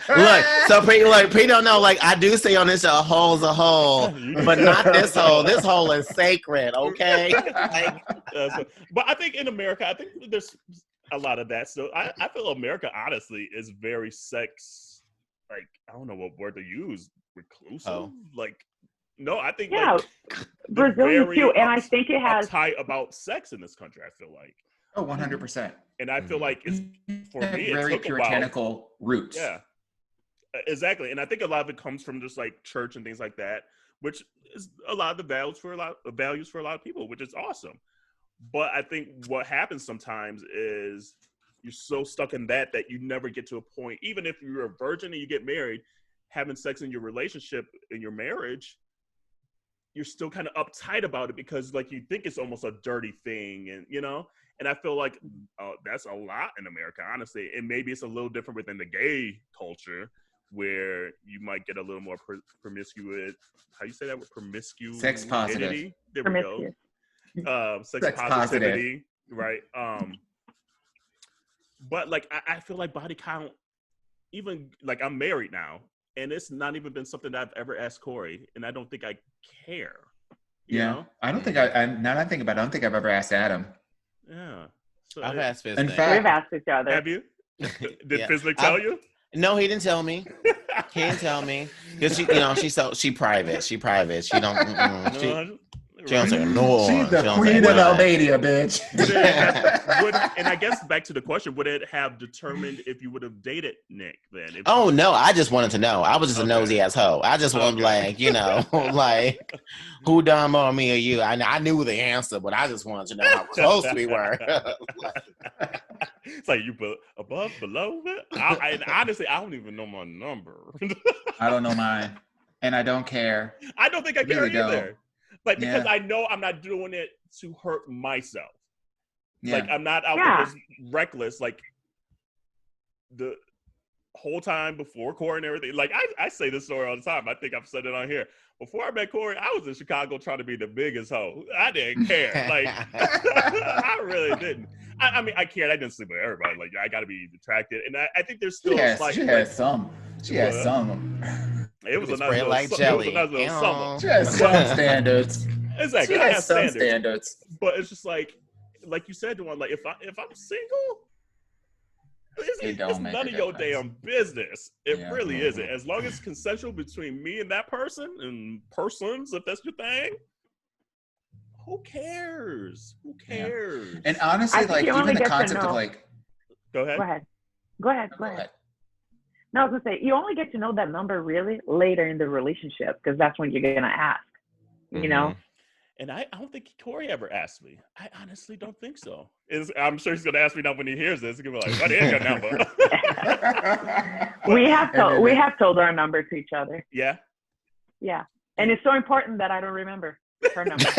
Look, so Pri don't know, like, I do say on this show, a hole's a hole, but not this hole. This hole is sacred, okay? Like, but I think in America, I think there's a lot of that. So I feel America, honestly, is very sex, like, I don't know what word to use, reclusive? Like, no, I think like, Brazil too, and I think it has uptight about sex in this country. I feel like 100%, and I feel like it's for me very puritanical roots. Yeah, exactly, and I think a lot of it comes from just like church and things like that, which is a lot of the values for a lot of people, which is awesome. But I think what happens sometimes is you're so stuck in that you never get to a point, even if you're a virgin and you get married, having sex in your relationship, in your marriage, you're still kind of uptight about it because like you think it's almost a dirty thing, and you know, and I feel like that's a lot in America, honestly, and maybe it's a little different within the gay culture where you might get a little more promiscuous. How you say that? Promiscuous. Sex positive. There we go. Sex positivity, right? But like I feel like body count, even like I'm married now. And it's not even been something that I've ever asked Corey, and I don't think I care. You know? I don't think now that I think about it, I don't think I've ever asked Adam. Yeah. So I've asked Fizz. In fact, we've asked each other. Have you? Did Fizzlick tell you? No, he didn't tell me. He didn't tell me because she, you know, she private. She private. She don't. She don't say no. She's the queen of Albania, bitch. And I guess back to the question, would it have determined if you would have dated Nick then? Oh, no, I just wanted to know. I was just a nosy ass hoe. I just wanted, like, you know, like, who done more, me or you? I knew the answer, but I just wanted to know how close we were. It's like you above, below? And honestly, I don't even know my number. I don't know mine, and I don't care. I don't think I care really either. Don't. Like, because I know I'm not doing it to hurt myself. Like, I'm not out there just reckless. Like, whole time before Corey and everything, like I say this story all the time. I think I've said it on here. Before I met Corey, I was in Chicago trying to be the biggest hoe. I didn't care. Like, I really didn't. I mean, I cared. I didn't sleep with everybody. Like, I got to be attracted. And I think there's still She has some. It was a nice like jelly. summer. She has some standards. Exactly. She has some standards. But it's just like you said, Dewan, like if I'm single, it's none of your damn business. It really isn't. As long as it's consensual between me and that person and persons, if that's your thing, who cares? Who cares? Yeah. And honestly, like even the concept of like, Go ahead. No, I was gonna say you only get to know that number really later in the relationship because that's when you're gonna ask. You know. And I don't think Corey ever asked me. I honestly don't think so. I'm sure he's going to ask me now when he hears this. He's going to be like, what is your number? we have told our number to each other. Yeah? Yeah. And it's so important that I don't remember her number. See?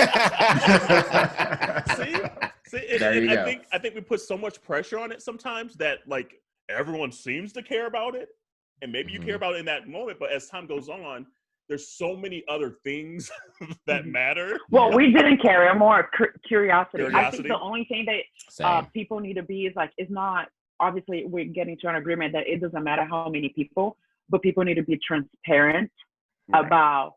I think we put so much pressure on it sometimes that, like, everyone seems to care about it. And maybe you care about it in that moment. But as time goes on, there's so many other things that matter. Well, we didn't care. More curiosity. I think the only thing that people need to be is like, it's not, obviously we're getting to an agreement that it doesn't matter how many people, but people need to be transparent about,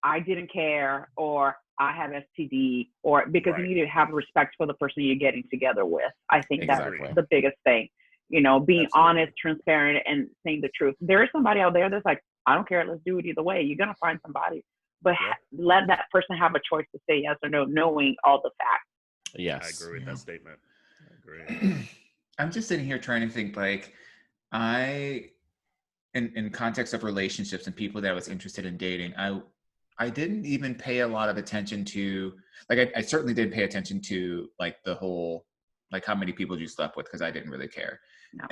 I didn't care, or I have STD, or because you need to have respect for the person you're getting together with. I think that's the biggest thing. You know, being honest, transparent, and saying the truth. There is somebody out there that's like, I don't care. Let's do it either way. You're going to find somebody. But let that person have a choice to say yes or no, knowing all the facts. Yes. I agree with that statement. I agree. I'm just sitting here trying to think, like, in context of relationships and people that I was interested in dating, I didn't even pay a lot of attention to, like, I certainly did pay attention to, like, the whole, like, how many people you slept with, because I didn't really care. No.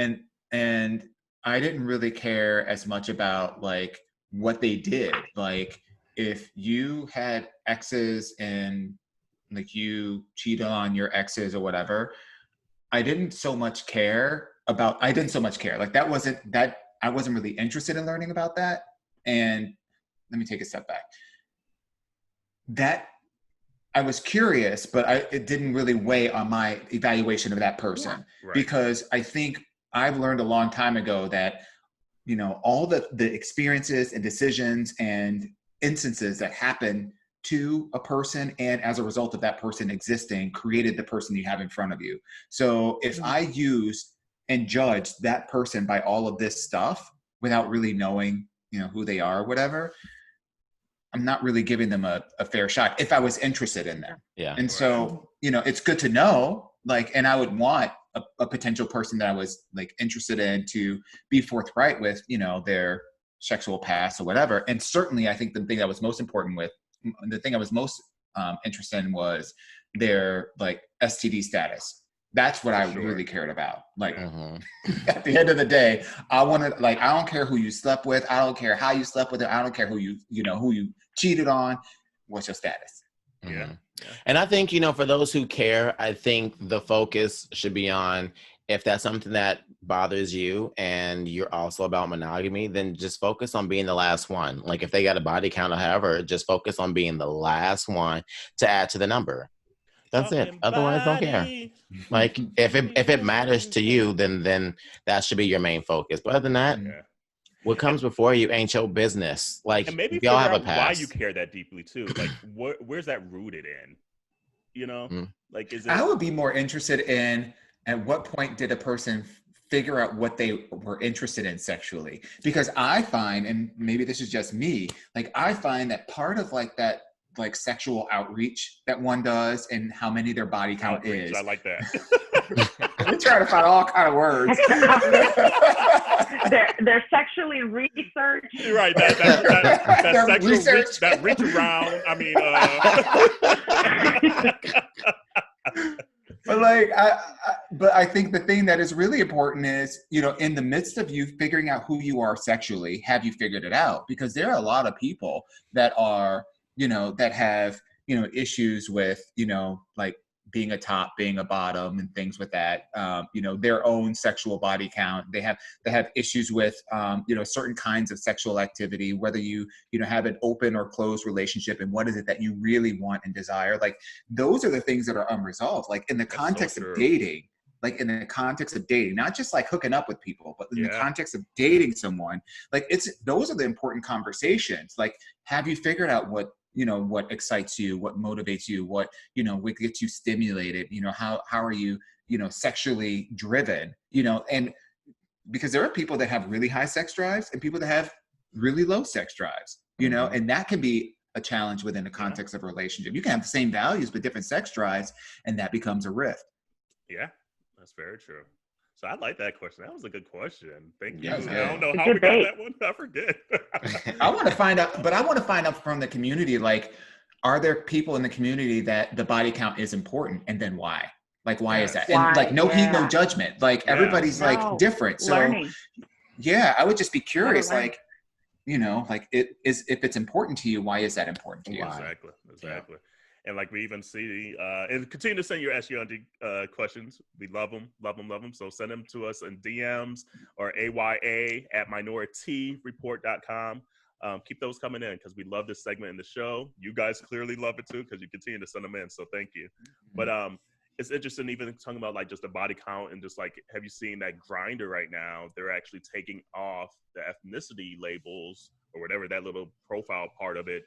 And I didn't really care as much about like what they did. Like if you had exes and like you cheated on your exes or whatever, I didn't so much care. Like I wasn't really interested in learning about that. And let me take a step back. That I was curious, but it didn't really weigh on my evaluation of that person because I think I've learned a long time ago that, you know, all the experiences and decisions and instances that happen to a person and as a result of that person existing created the person you have in front of you. So if I used and judged that person by all of this stuff without really knowing, you know, who they are or whatever, I'm not really giving them a fair shot if I was interested in them. Yeah. And so, you know, it's good to know, like, and I would want a potential person that I was like interested in to be forthright with, you know, their sexual past or whatever. And certainly I think the thing that was most interested in was their like STD status. That's what I really cared about. Like at the end of the day, I don't care who you slept with. I don't care how you slept with it. I don't care who you cheated on. What's your status? Yeah. And I think, you know, for those who care, I think the focus should be on if that's something that bothers you and you're also about monogamy, then just focus on being the last one. Like if they got a body count or however, just focus on being the last one to add to the number. That's it. Otherwise, don't care. Like if it matters to you, then that should be your main focus. But other than that, what comes before you ain't your business. Like, and maybe y'all have a figure out past. why you care that deeply too. Like, where's that rooted in? You know, like is it? I would be more interested in at what point did a person figure out what they were interested in sexually? Because I find, and maybe this is just me, like I find that part of like that like sexual outreach that one does and how many their body count is. I like that. I'm trying to find all kind of words. They're sexually researched. Right. That sexual research. That reach around. I mean, But like, I think the thing that is really important is, you know, in the midst of you figuring out who you are sexually, have you figured it out? Because there are a lot of people that are, you know, that have, you know, issues with, you know, like being a top, being a bottom, and things with that. You know, their own sexual body count. They have issues with you know, certain kinds of sexual activity, whether you know, have an open or closed relationship, and what is it that you really want and desire. Like, those are the things that are unresolved. Like, in the context of dating. Like, in the context of dating, not just like hooking up with people, but in the context of dating someone, like, those are the important conversations. Like, have you figured out what, you know, what excites you, what motivates you, what, you know, what gets you stimulated, you know, how are you, you know, sexually driven, you know, and because there are people that have really high sex drives and people that have really low sex drives, you know, and that can be a challenge within the context of a relationship. You can have the same values, but different sex drives, and that becomes a rift. Yeah. That's very true. So I like that question. That was a good question. Thank you. I don't know how we got that one. I forget. I want to find out, but I want to find out from the community, like, are there people in the community that the body count is important, and then why? Like, why is that? And like, no heat, no judgment. Like, everybody's like different. So learning. Yeah, I would just be curious, like, you know, like, if it's important to you, why is that important to you? Exactly. Yeah. And like, we even see, and continue to send your SUND questions. We love them. So send them to us in DMs or AYA@minoriTyreport.com. Keep those coming in, because we love this segment in the show. You guys clearly love it too, because you continue to send them in. So thank you. But it's interesting, even talking about like just the body count, and just like, have you seen that Grindr right now? They're actually taking off the ethnicity labels or whatever, that little profile part of it,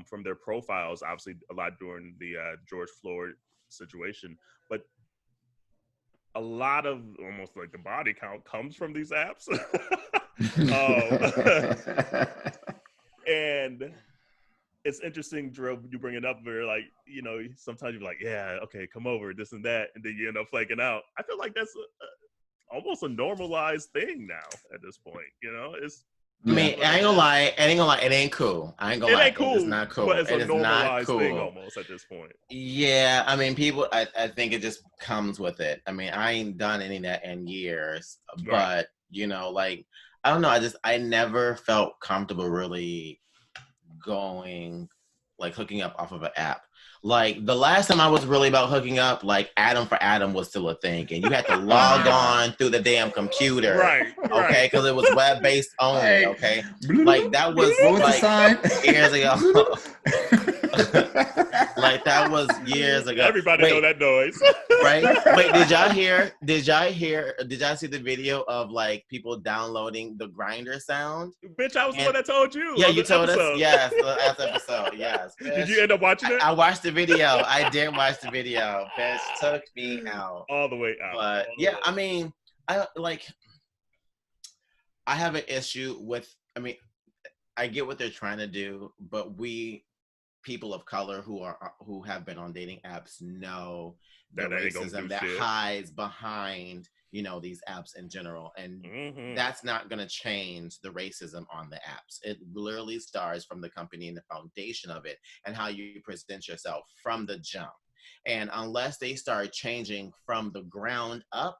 from their profiles, obviously a lot during the George Floyd situation, but a lot of almost like the body count comes from these apps. And it's interesting, Drew, you bring it up where, like, you know, sometimes you're like, yeah, okay, come over, this and that, and then you end up flaking out. I feel like that's almost a normalized thing now at this point, you know? I mean, I ain't gonna lie, it ain't cool. I ain't gonna lie, cool. It's not cool. But it's a normalized cool. thing almost at this point. Yeah, I mean, people, I think it just comes with it. I mean, I ain't done any of that in years, but, you know, like, I don't know, I never felt comfortable really going, like, hooking up off of an app. Like, the last time I was really about hooking up, like, Adam for Adam was still a thing, and you had to log on through the damn computer, okay, because it was web-based only, okay? Like, that was, like, years ago. Like, that was years ago. Everybody know that noise. Right? Wait, did y'all see the video of, like, people downloading the Grindr sound? Bitch, I was the one that told you. Yeah, you told us. Yes, the last episode. Yes. Bitch. Did you end up watching it? I watched the video. I did watch the video. Bitch, took me out. All the way out. But yeah, I mean, I have an issue with, I mean, I get what they're trying to do, but we, people of color who have been on dating apps, know the racism that hides behind, you know, these apps in general, and that's not going to change the racism on the apps. It literally starts from the company and the foundation of it, and how you present yourself from the jump. And unless they start changing from the ground up,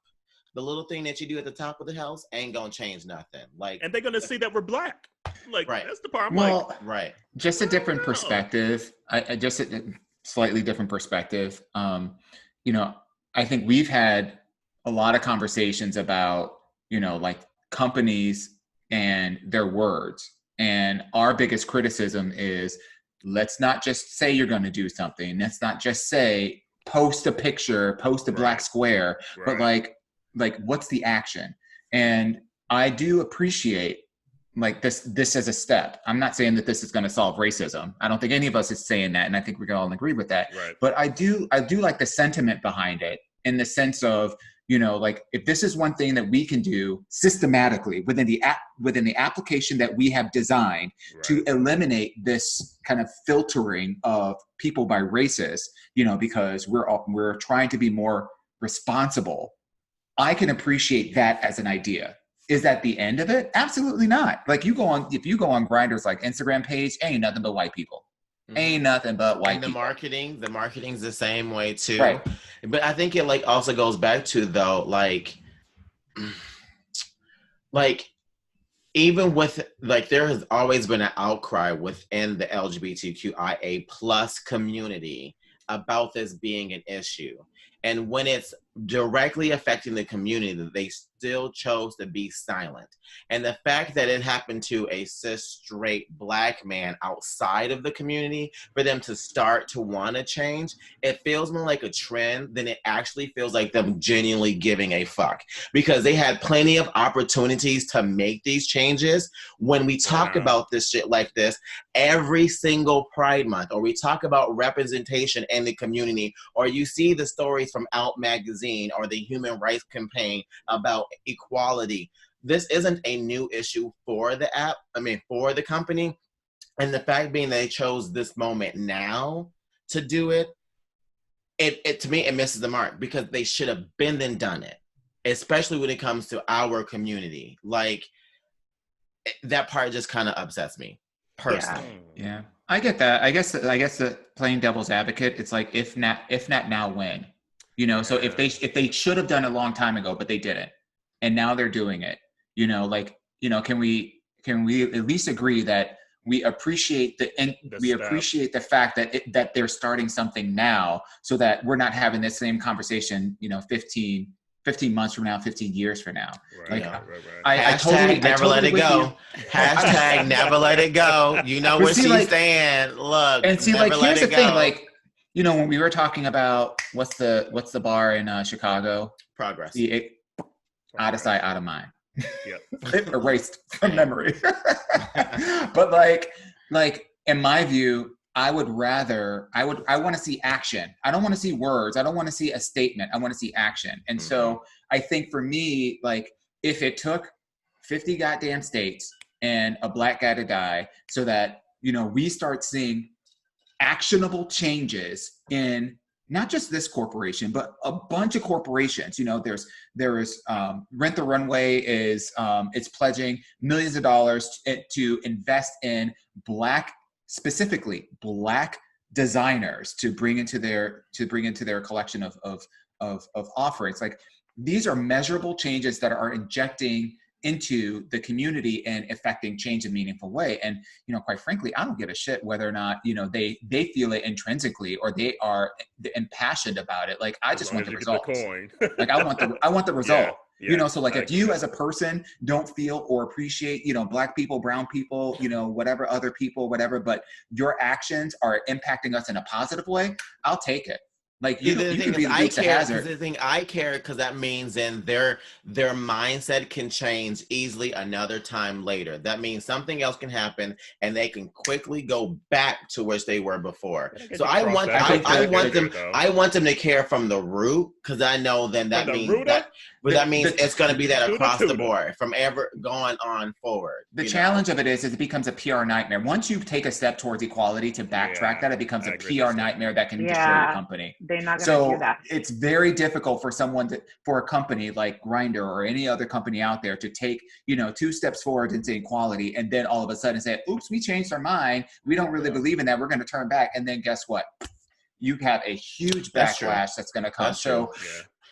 the little thing that you do at the top of the house ain't gonna change nothing. Like, and they're gonna see that we're black. Like, that's the part. Just a different perspective. I just a slightly different perspective. You know, I think we've had a lot of conversations about, you know, like, companies and their words. And our biggest criticism is, let's not just say you're going to do something. Let's not just say, post a picture, post a black square, but like, what's the action? And I do appreciate, like, this as a step. I'm not saying that this is going to solve racism. I don't think any of us is saying that, and I think we can all agree with that. But I do like the sentiment behind it, in the sense of, you know, like, if this is one thing that we can do systematically within the application that we have designed to eliminate this kind of filtering of people by races, you know, because we're trying to be more responsible. I can appreciate that as an idea. Is that the end of it? Absolutely not. Like, if you go on Grindr's, like, Instagram page, ain't nothing but white people. Ain't nothing but white people. The marketing's the same way too. Right. But I think it, like, also goes back to, though, like even with, like, there has always been an outcry within the LGBTQIA+ community about this being an issue. And when it's directly affecting the community, they still chose to be silent. And the fact that it happened to a cis, straight, Black man outside of the community, for them to start to want to change, it feels more like a trend than it actually feels like them genuinely giving a fuck. Because they had plenty of opportunities to make these changes. When we talk about this shit like this, every single Pride Month, or we talk about representation in the community, or you see the stories from Out Magazine or the Human Rights Campaign about equality. This isn't a new issue for the for the company. And the fact being they chose this moment now to do it, it to me, it misses the mark, because they should have been then done it, especially when it comes to our community. Like, that part just kind of upsets me personally. Yeah, I get that. I guess the playing devil's advocate, it's like, if not now, when? You know, so if they should have done it a long time ago, but they didn't, and now they're doing it, you know, like, you know, can we at least agree that we appreciate appreciate the fact that they're starting something now, so that we're not having the same conversation, you know, 15 months from now, 15 years from now. Right, like, I totally never let it go. Hashtag never let it go. You know where she's saying, look, and see, like, here's the thing, like, you know, when we were talking about what's the bar in Chicago? Progress. Out of sight, out of mind. Yep. Erased from memory. But like in my view, I want to see action. I don't want to see words. I don't want to see a statement. I want to see action. And so I think for me, like, if it took 50 goddamn states and a Black guy to die so that, you know, we start seeing actionable changes in not just this corporation, but a bunch of corporations. You know, there is Rent the Runway is it's pledging millions of dollars to invest in specifically Black designers to bring into their collection of offerings. Like, these are measurable changes that are injecting into the community and affecting change in a meaningful way. And, you know, quite frankly, I don't give a shit whether or not, you know, they feel it intrinsically or they are impassioned about it. Like, I just want the results. Like, I want the result. Yeah, you know, so like, if you as a person don't feel or appreciate, you know, Black people, brown people, you know, whatever, other people, whatever, but your actions are impacting us in a positive way, I'll take it. Like, you can be I care because that means then their mindset can change easily another time later. That means something else can happen and they can quickly go back to where they were before. So I want them to care from the root, because I know then that means it's going to be that across the board from ever going on forward. The challenge of it is it becomes a PR nightmare. Once you take a step towards equality, to backtrack that, it becomes a PR nightmare that can destroy the company. They're not going to do that. It's very difficult for for a company like Grindr or any other company out there to take, you know, 2 steps forward into equality and then all of a sudden say, oops, we changed our mind. We don't really believe in that. We're going to turn back. And then guess what? You have a huge backlash that's going to come. So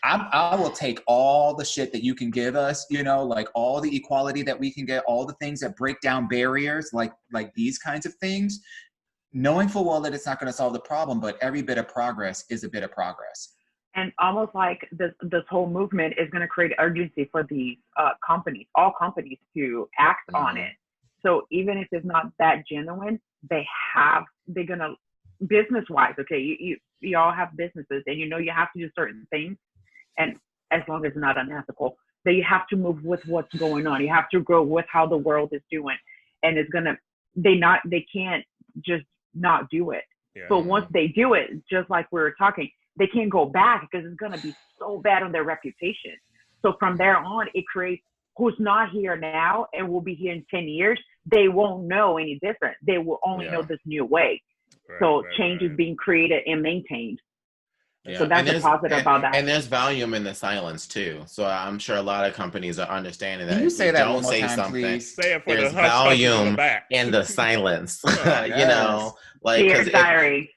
I will take all the shit that you can give us, you know, like all the equality that we can get, all the things that break down barriers, like these kinds of things, knowing full well that it's not going to solve the problem, but every bit of progress is a bit of progress. And almost like this whole movement is going to create urgency for these companies, all companies, to act on it. So even if it's not that genuine, they're going to, business-wise, okay, you all have businesses and you know you have to do certain things, and as long as it's not unethical, that you have to move with what's going on. You have to grow with how the world is doing. And it's going to, they can't just not do it. But once they do it, just like we were talking, they can't go back because it's going to be so bad on their reputation. So from there on, it creates who's not here now and will be here in 10 years. They won't know any different. They will only know this new way. Change is being created and maintained. Yeah. So that's a positive about that. And there's volume in the silence too. So I'm sure a lot of companies are understanding that. Can you say that one more time, please? Say it for there's the hush volume in the back. in the silence. You know, like Dear diary.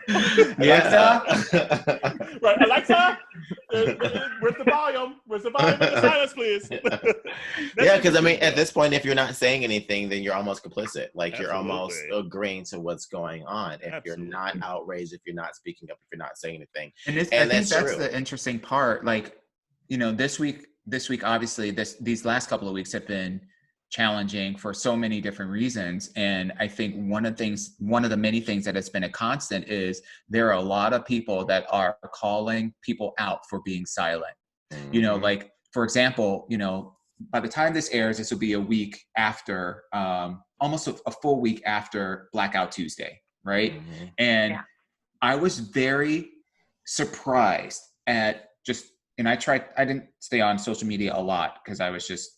Alexa? Right, Alexa? Where's the volume? Where's the volume in the silence, please? Yeah, because I mean, at this point, if you're not saying anything, then you're almost complicit. Like you're almost Absolutely. agreeing to what's going on. If Absolutely. you're not outraged, if you're not speaking up, if you're not saying anything. And I think that's the interesting part. Like, you know, this week, obviously, these last couple of weeks have been challenging for so many different reasons. And I think one of the many things that has been a constant is there are a lot of people that are calling people out for being silent. Mm-hmm. You know, like, for example, you know, by the time this airs, this will be a week after, almost a full week after Blackout Tuesday, right? Mm-hmm. And I was very surprised at and I didn't stay on social media a lot because I was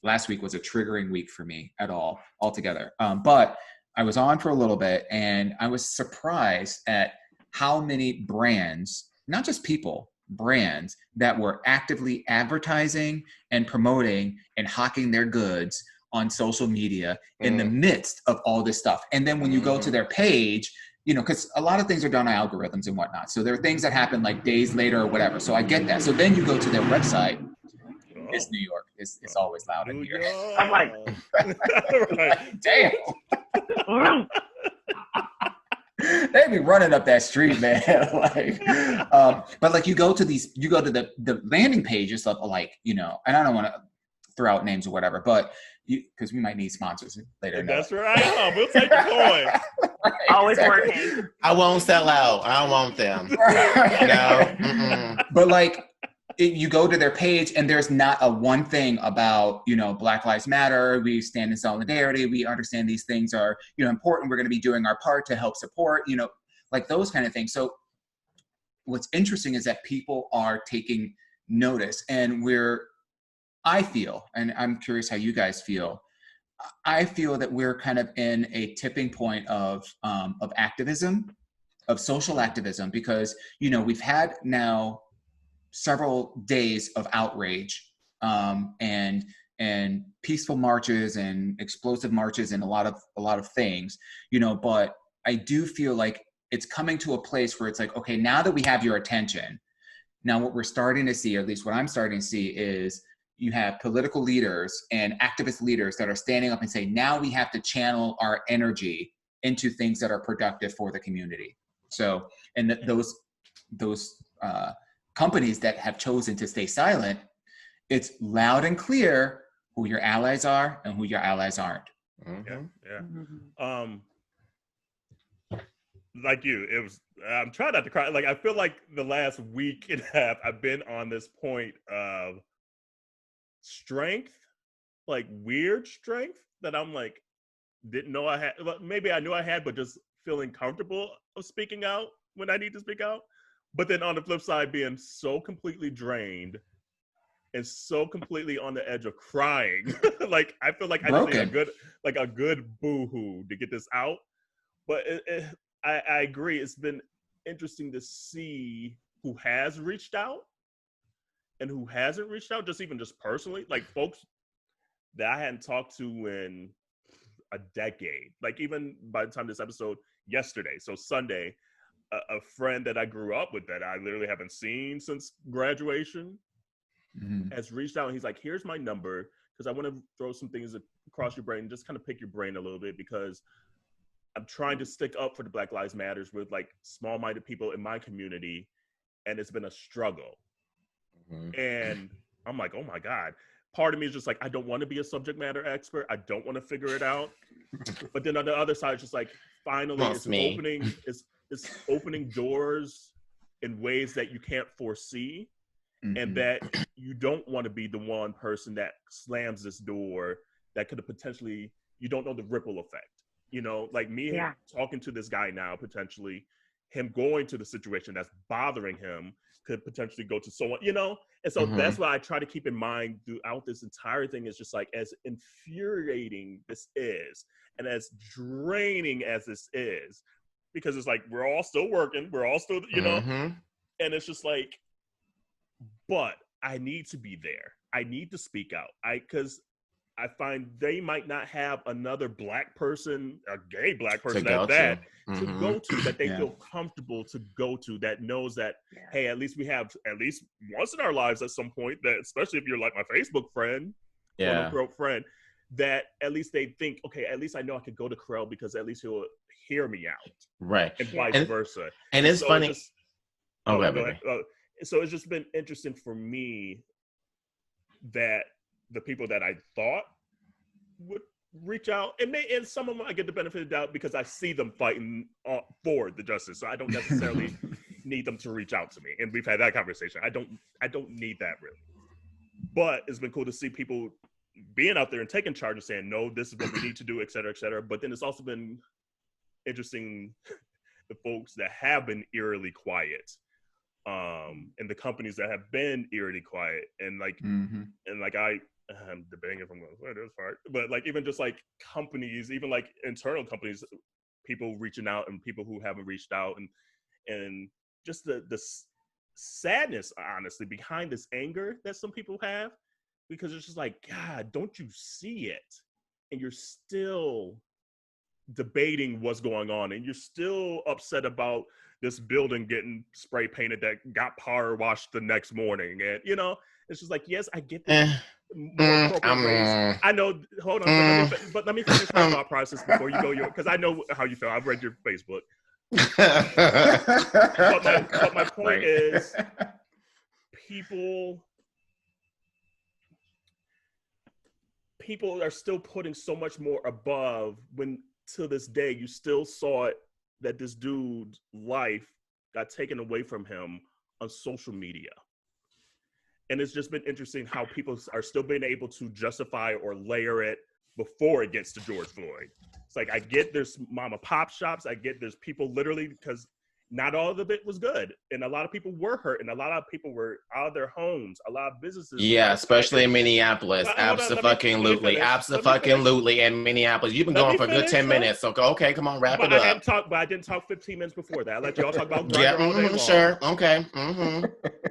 last week was a triggering week for me altogether. But I was on for a little bit and I was surprised at how many brands, not just people, brands that were actively advertising and promoting and hawking their goods on social media in the midst of all this stuff. And then when you go to their page, you know, because a lot of things are done on algorithms and whatnot. So there are things that happen like days later or whatever. So I get that. So then you go to their website. It's New York. It's always loud in here. I'm like, damn. They be running up that street, man. Like, but like you go to the landing pages of like, you know, and I don't want to throw out names or whatever, but because we might need sponsors later. That's right. We'll take the coin. Right, always working. I won't sell out. I don't want them. No. But like, you go to their page and there's not a one thing about, you know, Black Lives Matter. We stand in solidarity. We understand these things are, you know, important. We're going to be doing our part to help support, you know, like those kind of things. So what's interesting is that people are taking notice, and I feel, and I'm curious how you guys feel, I feel that we're kind of in a tipping point of activism, of social activism, because, you know, we've had now several days of outrage and peaceful marches and explosive marches and a lot of things, you know, but I do feel like it's coming to a place where it's like, okay, now that we have your attention, now what we're starting to see, or at least what I'm starting to see, is you have political leaders and activist leaders that are standing up and saying, now we have to channel our energy into things that are productive for the community. So, and those companies that have chosen to stay silent, it's loud and clear who your allies are and who your allies aren't. Mm-hmm. Yeah. Like you, I'm trying not to cry. Like, I feel like the last week and a half, I've been on this point of strength, like weird strength that I'm like, didn't know I had. Maybe I knew I had, but just feeling comfortable of speaking out when I need to speak out. But then on the flip side, being so completely drained and so completely on the edge of crying. Like, I feel like I just need a good boo-hoo to get this out. But I agree. It's been interesting to see who has reached out and who hasn't reached out, just personally. Like, folks that I hadn't talked to in a decade. Like, even by the time this episode, yesterday, so Sunday, a friend that I grew up with that I literally haven't seen since graduation has reached out, and he's like, here's my number, because I want to throw some things across your brain, just kind of pick your brain a little bit, because I'm trying to stick up for the Black Lives Matters with like small-minded people in my community, and it's been a struggle. And I'm like, oh my God. Part of me is just like, I don't want to be a subject matter expert. I don't want to figure it out. But then on the other side, it's just like, finally, it's opening doors in ways that you can't foresee, and that you don't want to be the one person that slams this door that could have potentially, you don't know the ripple effect. You know, like me talking to this guy now, potentially him going to the situation that's bothering him could potentially go to someone, you know? And so that's why I try to keep in mind throughout this entire thing, is just like, as infuriating this is, and as draining as this is, because it's like, we're all still working, we're all still, you know, and it's just like, but I need to be there. I need to speak out. Because I find they might not have another Black person, a gay Black person to at that, to go to, that they Yeah. feel comfortable to go to, that knows that, hey, at least we have at least once in our lives at some point, that especially if you're like my Facebook friend, quote unquote friend, that at least they think, okay, at least I know I could go to Krell because at least he'll hear me out. Right. And vice versa. And it's so funny. Just, go ahead. ahead. So it's just been interesting for me that the people that I thought would reach out, and some of them I get the benefit of the doubt because I see them fighting for the justice. So I don't necessarily need them to reach out to me. And we've had that conversation. I don't need that really. But it's been cool to see people being out there and taking charge and saying, no, this is what we need to do, et cetera, et cetera. But then it's also been interesting the folks that have been eerily quiet. And the companies that have been eerily quiet, and like, and like I'm debating if I'm going to say this part, but like even just like companies, even like internal companies, people reaching out and people who haven't reached out, and just the sadness, honestly, behind this anger that some people have, because it's just like, God, don't you see it? And you're still debating what's going on, and you're still upset about this building getting spray painted that got power washed the next morning. And it's just like, yes, I get this. More appropriate ways. I know. Hold on, but let me finish my thought process before you go. Because I know how you feel. I've read your Facebook. but my point is, people are still putting so much more above, when to this day you still saw it, that this dude's life got taken away from him on social media. And it's just been interesting how people are still being able to justify or layer it before it gets to George Floyd. It's like, I get there's mom and pop shops. I get there's people literally, because not all of it was good. And a lot of people were hurt. And a lot of people were out of their homes. A lot of businesses. Yeah, especially in Minneapolis. Absolutely. Absolutely in Minneapolis. You've been going for a good 10 minutes. So okay, come on, wrap it up. I didn't talk 15 minutes before that. I let y'all talk about Grindr all day long. Sure. Okay.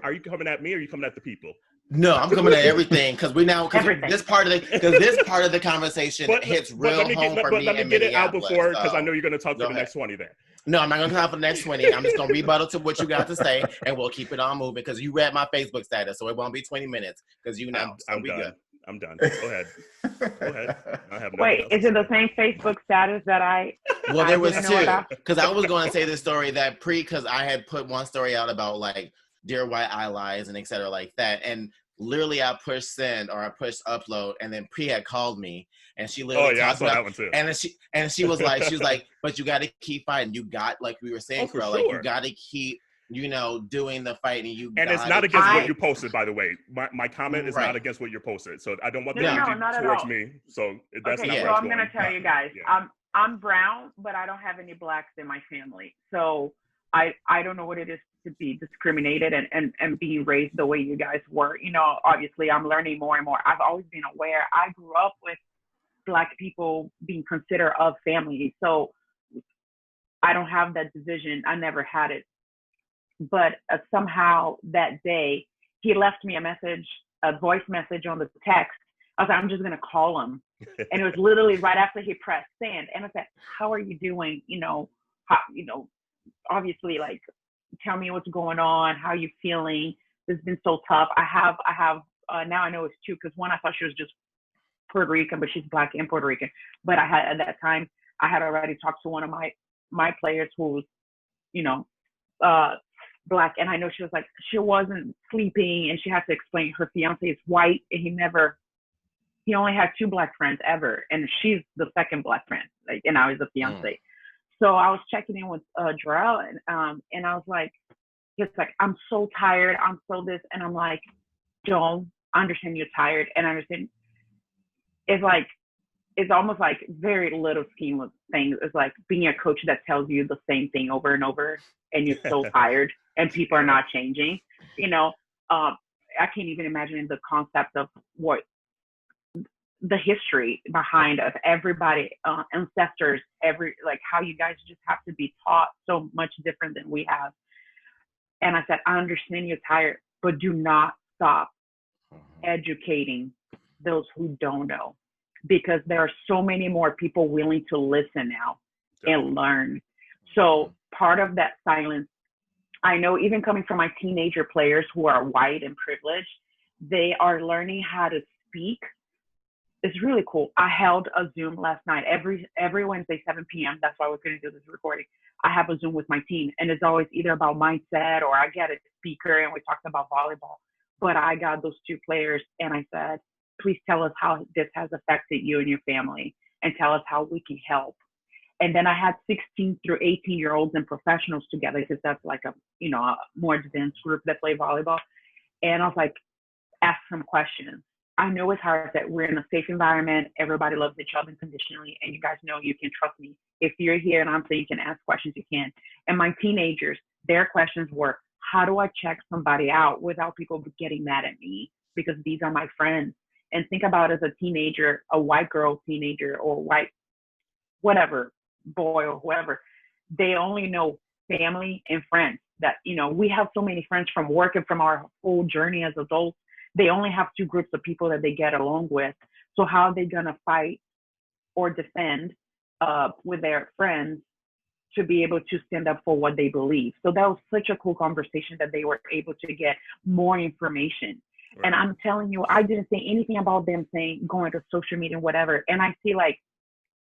Are you coming at me, or are you coming at the people? No, I'm coming at everything, because this part of the conversation hits real home for me. But let me get it out before, because I know you're going to talk for the next 20 then. No, I'm not going to talk for the next 20. I'm just going to rebuttal to what you got to say, and we'll keep it on moving, because you read my Facebook status, so it won't be 20 minutes, because you know. I'm done. Good. I'm done. Go ahead. I have Wait, is it the same Facebook status that I? Well, there was two, because I was going to say this story that because I had put one story out about like Dear White Allies and et cetera like that, and literally I pushed send or I pushed upload, and then Pri had called me, and she literally I saw that one too. And she was like, but you got to keep fighting. You got, like we were saying, Krell, like you got to keep, doing the fighting. And it's not against what you posted, by the way. My comment is not against what you posted, so I don't want the energy towards me. So that's not. So I'm going to tell you guys, I'm brown, but I don't have any blacks in my family, so I don't know what it is to be discriminated and being raised the way you guys were. Obviously I'm learning more and more. I've always been aware. I grew up with Black people being considered of family. So I don't have that division. I never had it. But somehow that day, he left me a voice message on the text. I was like, I'm just going to call him. And it was literally right after he pressed send. And I said, how are you doing? Obviously, like, tell me what's going on. How are you feeling? This has been so tough. I have now I know it's two, because one, I thought she was just Puerto Rican, but she's Black and Puerto Rican. But at that time, I had already talked to one of my players who was, Black. And I know she was like, she wasn't sleeping, and she had to explain her fiance is white, and he only had 2 Black friends ever. And she's the second Black friend, like, and I was the fiance. So I was checking in with Jarrell, and I was like, it's like, I'm so tired. I'm so this. And I'm like, don't understand you're tired. And I understand. It's almost like very little scheme of things. It's like being a coach that tells you the same thing over and over, and you're so tired, and people are not changing. I can't even imagine the concept of what the history behind of everybody, ancestors, how you guys just have to be taught so much different than we have. And I said, I understand you're tired, but do not stop educating those who don't know. because there are so many more people willing to listen now and learn. So part of that silence, I know even coming from my teenager players who are white and privileged, they are learning how to speak. It's really cool. I held a Zoom last night, every Wednesday, 7 p.m. That's why we're going to do this recording. I have a Zoom with my team, and it's always either about mindset or I get a speaker and we talked about volleyball. But I got those two players and I said, please tell us how this has affected you and your family and tell us how we can help. And then I had 16 through 18-year-olds and professionals together because that's like a more advanced group that play volleyball. And I was like, ask some questions. I know it's hard that we're in a safe environment. Everybody loves each other unconditionally. And you guys know you can trust me. If you're here and I'm saying you can ask questions, you can. And my teenagers, their questions were, how do I check somebody out without people getting mad at me? Because these are my friends. And think about as a teenager, a white girl teenager or white, whatever, boy or whoever, they only know family and friends. That, we have so many friends from work and from our whole journey as adults. They only have two groups of people that they get along with. So how are they going to fight or defend with their friends to be able to stand up for what they believe? So that was such a cool conversation that they were able to get more information. Right. And I'm telling you, I didn't say anything about them going to social media and whatever. And I see like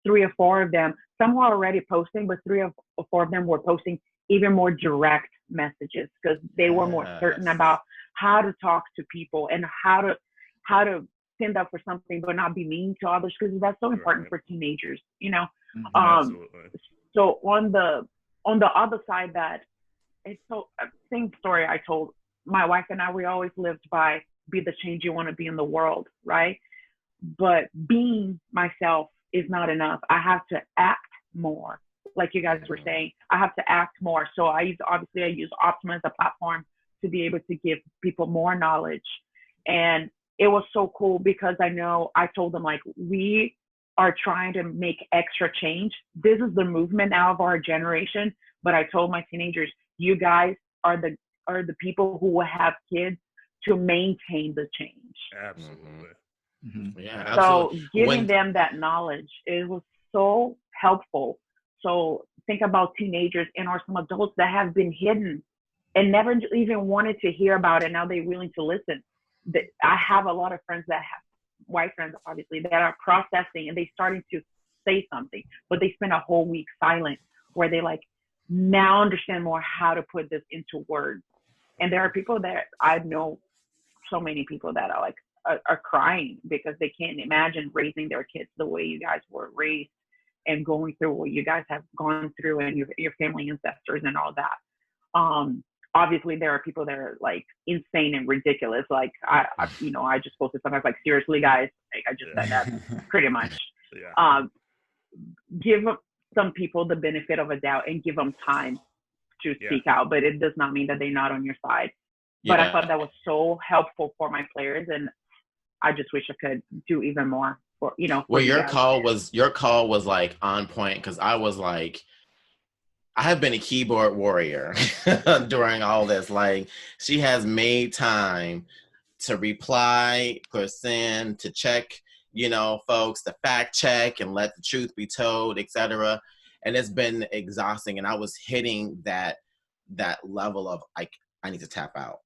3 or 4 of them, some were already posting, but 3 or 4 of them were posting even more direct messages because they were more certain about how to talk to people and how to stand up for something but not be mean to others, because that's so important for teenagers, So on the other side, that it's so same story I told my wife and I, we always lived by be the change you want to be in the world, right? But being myself is not enough. I have to act more. Like you guys were saying, I have to act more. So I use Optima as a platform to be able to give people more knowledge. And it was so cool because I told them, like, we are trying to make extra change. This is the movement now of our generation. But I told my teenagers, you guys are the people who will have kids to maintain the change. Absolutely. Mm-hmm. Yeah, absolutely. So giving them that knowledge, it was so helpful. So think about teenagers and or some adults that have been hidden and never even wanted to hear about it. Now they're willing to listen. I have a lot of friends that have, white friends obviously, that are processing and they starting to say something, but they spend a whole week silent where they like now understand more how to put this into words. And there are people that I know, so many people that are like are crying because they can't imagine raising their kids the way you guys were raised and going through what you guys have gone through and your family ancestors and all that. Obviously there are people that are like insane and ridiculous. Like I just posted something like, seriously guys, like I just said that pretty much. Yeah. Give some people the benefit of a doubt and give them time to speak out, but it does not mean that they're not on your side. But I thought that was so helpful for my players, and I just wish I could do even more for, Well, your call was like on point, because I was like, I have been a keyboard warrior during all this. Like, she has made time to reply, send, to check, folks, to fact check and let the truth be told, etc. And it's been exhausting. And I was hitting that level of like, I need to tap out.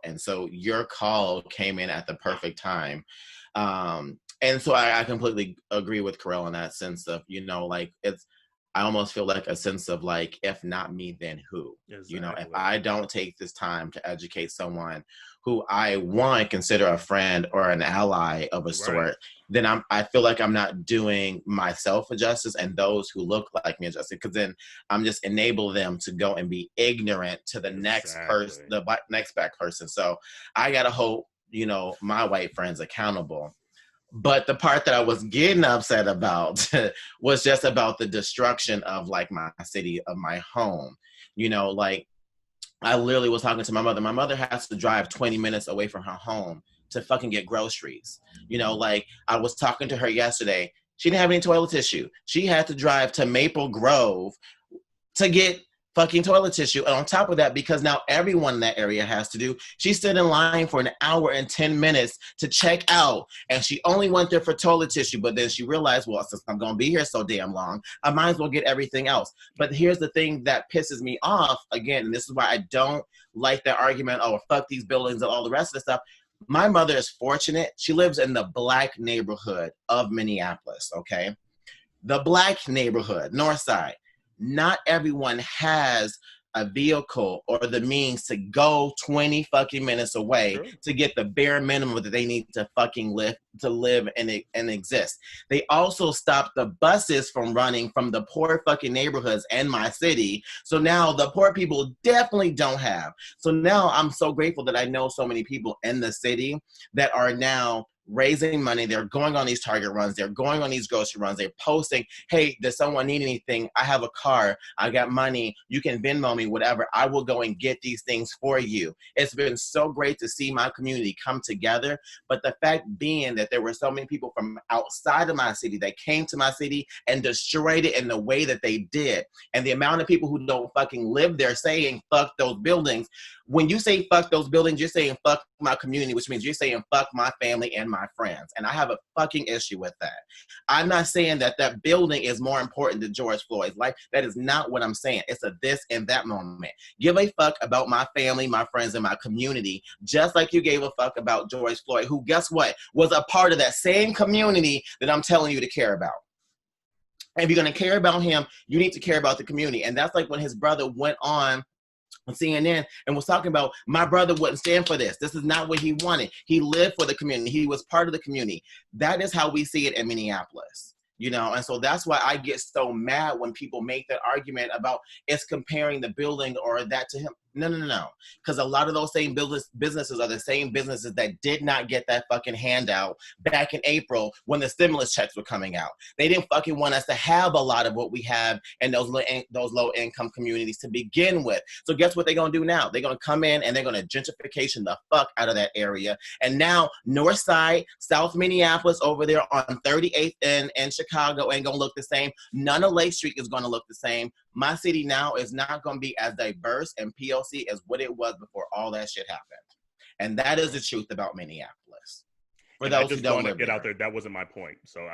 And so your call came in at the perfect time. And so I completely agree with Carell in that sense of, like, I almost feel like a sense of like, if not me, then who? Exactly. If I don't take this time to educate someone who I consider a friend or an ally of a sort, then I feel like I'm not doing myself a justice and those who look like me a justice, because then I'm just enable them to go and be ignorant to the next person, the next black person. So I gotta hold, my white friends accountable. But the part that I was getting upset about was just about the destruction of like my city, of my home. Like, I literally was talking to my mother. My mother has to drive 20 minutes away from her home to fucking get groceries. Like, I was talking to her yesterday. She didn't have any toilet tissue. She had to drive to Maple Grove to get fucking toilet tissue. And on top of that, because now everyone in that area has to do, she stood in line for an hour and 10 minutes to check out. And she only went there for toilet tissue. But then she realized, well, since I'm going to be here so damn long, I might as well get everything else. But here's the thing that pisses me off, again, and this is why I don't like that argument, oh, fuck these buildings and all the rest of the stuff. My mother is fortunate. She lives in the Black neighborhood of Minneapolis, okay? The Black neighborhood, North Side. Not everyone has a vehicle or the means to go 20 fucking minutes away to get the bare minimum that they need to fucking live and exist. They also stopped the buses from running from the poor fucking neighborhoods in my city. So now the poor people definitely don't have. So now I'm so grateful that I know so many people in the city that are now raising money. They're going on these Target runs. They're going on these grocery runs. They're posting, hey, does someone need anything? I have a car. I got money. You can Venmo me, whatever. I will go and get these things for you. It's been so great to see my community come together. But the fact being that there were so many people from outside of my city that came to my city and destroyed it in the way that they did. And the amount of people who don't fucking live there saying, fuck those buildings. When you say fuck those buildings, you're saying fuck my community, which means you're saying fuck my family and my friends. And I have a fucking issue with that. I'm not saying that that building is more important than George Floyd's life. That is not what I'm saying. It's a this and that moment. Give a fuck about my family, my friends, and my community, just like you gave a fuck about George Floyd, who, guess what, was a part of that same community that I'm telling you to care about. And if you're going to care about him, you need to care about the community. And that's like when his brother went on CNN and was talking about, my brother wouldn't stand for this. This is not what he wanted. He lived for the community. He was part of the community. That is how we see it in Minneapolis, you know? And so that's why I get so mad when people make that argument about it's comparing the building or that to him. No. Because a lot of those same businesses are the same businesses that did not get that fucking handout back in April when the stimulus checks were coming out. They didn't fucking want us to have a lot of what we have in those low income communities to begin with. So guess what they're going to do now? They're going to come in and they're going to gentrification the fuck out of that area. And now North Side, South Minneapolis over there on 38th and Chicago ain't going to look the same. None of Lake Street is going to look the same. My city now is not going to be as diverse and POC as what it was before all that shit happened. And that is the truth about Minneapolis. For those who don't live get there. Out there, that wasn't my point. So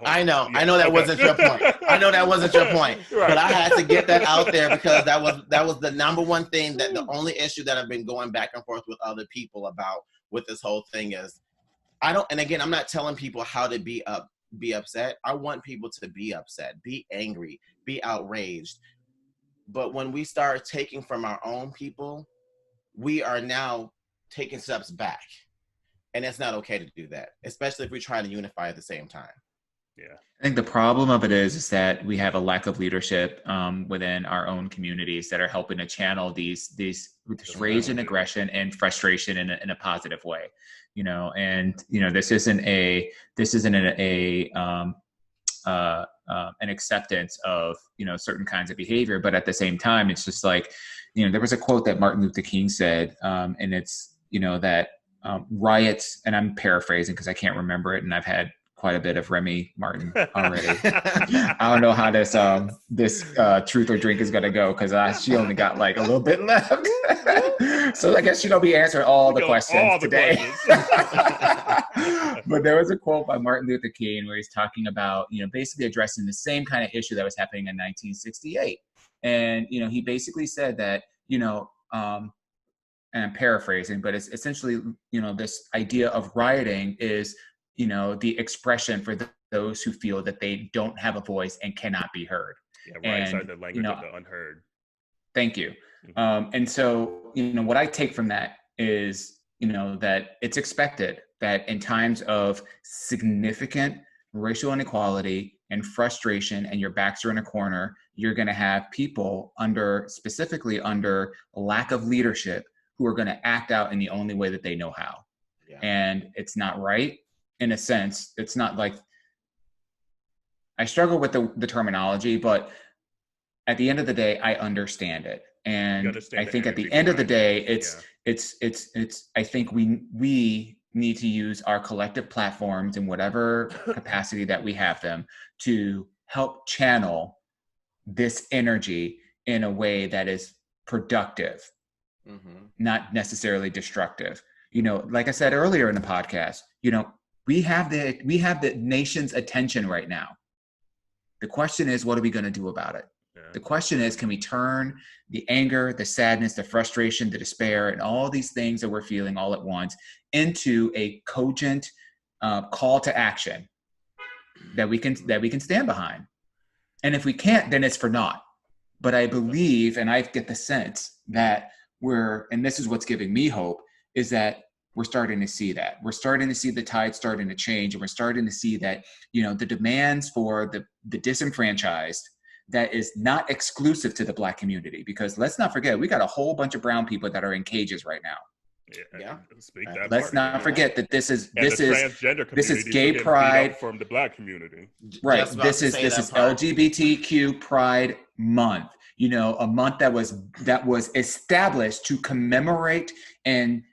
I know that wasn't your point. I know that wasn't your point. Right. But I had to get that out there because that was the number one thing, that the only issue that I've been going back and forth with other people about with this whole thing is, and again, I'm not telling people how to be upset. I want people to be upset, be angry, be outraged. But when we start taking from our own people, we are now taking steps back. And it's not okay to do that, especially if we're trying to unify at the same time. Yeah. I think the problem of it is that we have a lack of leadership within our own communities that are helping to channel these rage and aggression and frustration in a positive way, you know. And you know, this isn't an acceptance of, you know, certain kinds of behavior, but at the same time, it's just like, you know, there was a quote that Martin Luther King said, and it's, you know, that riots, and I'm paraphrasing because I can't remember it, and I've had quite a bit of Remy Martin already. I don't know how this truth or drink is gonna go because she only got like a little bit left. So I guess she'll be answering all the questions today. But there was a quote by Martin Luther King where he's talking about, you know, basically addressing the same kind of issue that was happening in 1968. And, you know, he basically said that, you know, and I'm paraphrasing, but it's essentially, you know, this idea of rioting is, you know, the expression for those who feel that they don't have a voice and cannot be heard. Yeah, riots are the language of the unheard. Thank you. And so, you know, what I take from that is, you know, that it's expected that in times of significant racial inequality and frustration and your backs are in a corner, you're going to have people specifically under lack of leadership who are going to act out in the only way that they know how. Yeah. And it's not right. In a sense, it's not like, I struggle with the terminology, but at the end of the day, I understand it. And I think at the end of the day, I think we need to use our collective platforms in whatever capacity that we have them to help channel this energy in a way that is productive, not necessarily destructive. You know, like I said earlier in the podcast, you know, we have the nation's attention right now. The question is, what are we going to do about it? Yeah. The question is, can we turn the anger, the sadness, the frustration, the despair, and all these things that we're feeling all at once into a cogent call to action that we can stand behind? And if we can't, then it's for naught. But I believe, and I get the sense that and this is what's giving me hope, is that we're starting to see that. We're starting to see the tide starting to change, and we're starting to see that, you know, the demands for the disenfranchised, that is not exclusive to the Black community, because let's not forget, we got a whole bunch of brown people that are in cages right now. Yeah. Let's not forget that this is gay pride from the Black community. Right. This is LGBTQ Pride Month. You know, a month that was established to commemorate and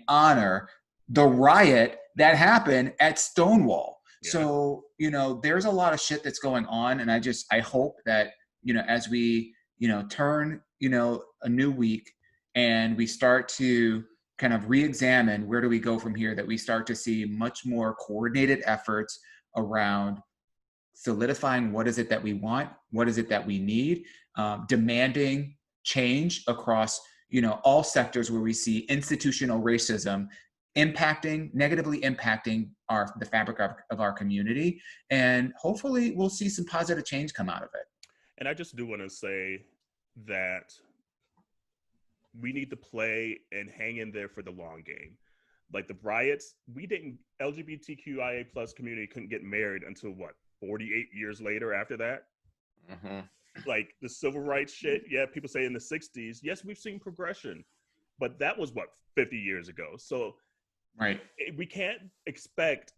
honor the riot that happened at Stonewall. Yeah. So, you know, there's a lot of shit that's going on, and I hope that, you know, as we, you know, turn, you know, a new week, and we start to kind of re-examine where do we go from here, that we start to see much more coordinated efforts around solidifying what is it that we want, what is it that we need, demanding change across, you know, all sectors where we see institutional racism negatively impacting the fabric of our community. And hopefully we'll see some positive change come out of it. And I just do want to say that we need to play and hang in there for the long game. Like the riots, LGBTQIA plus community couldn't get married until 48 years later after that? Mm-hmm. Like the civil rights shit, yeah, people say in the 60s, yes, we've seen progression, but that was 50 years ago. So right, we can't expect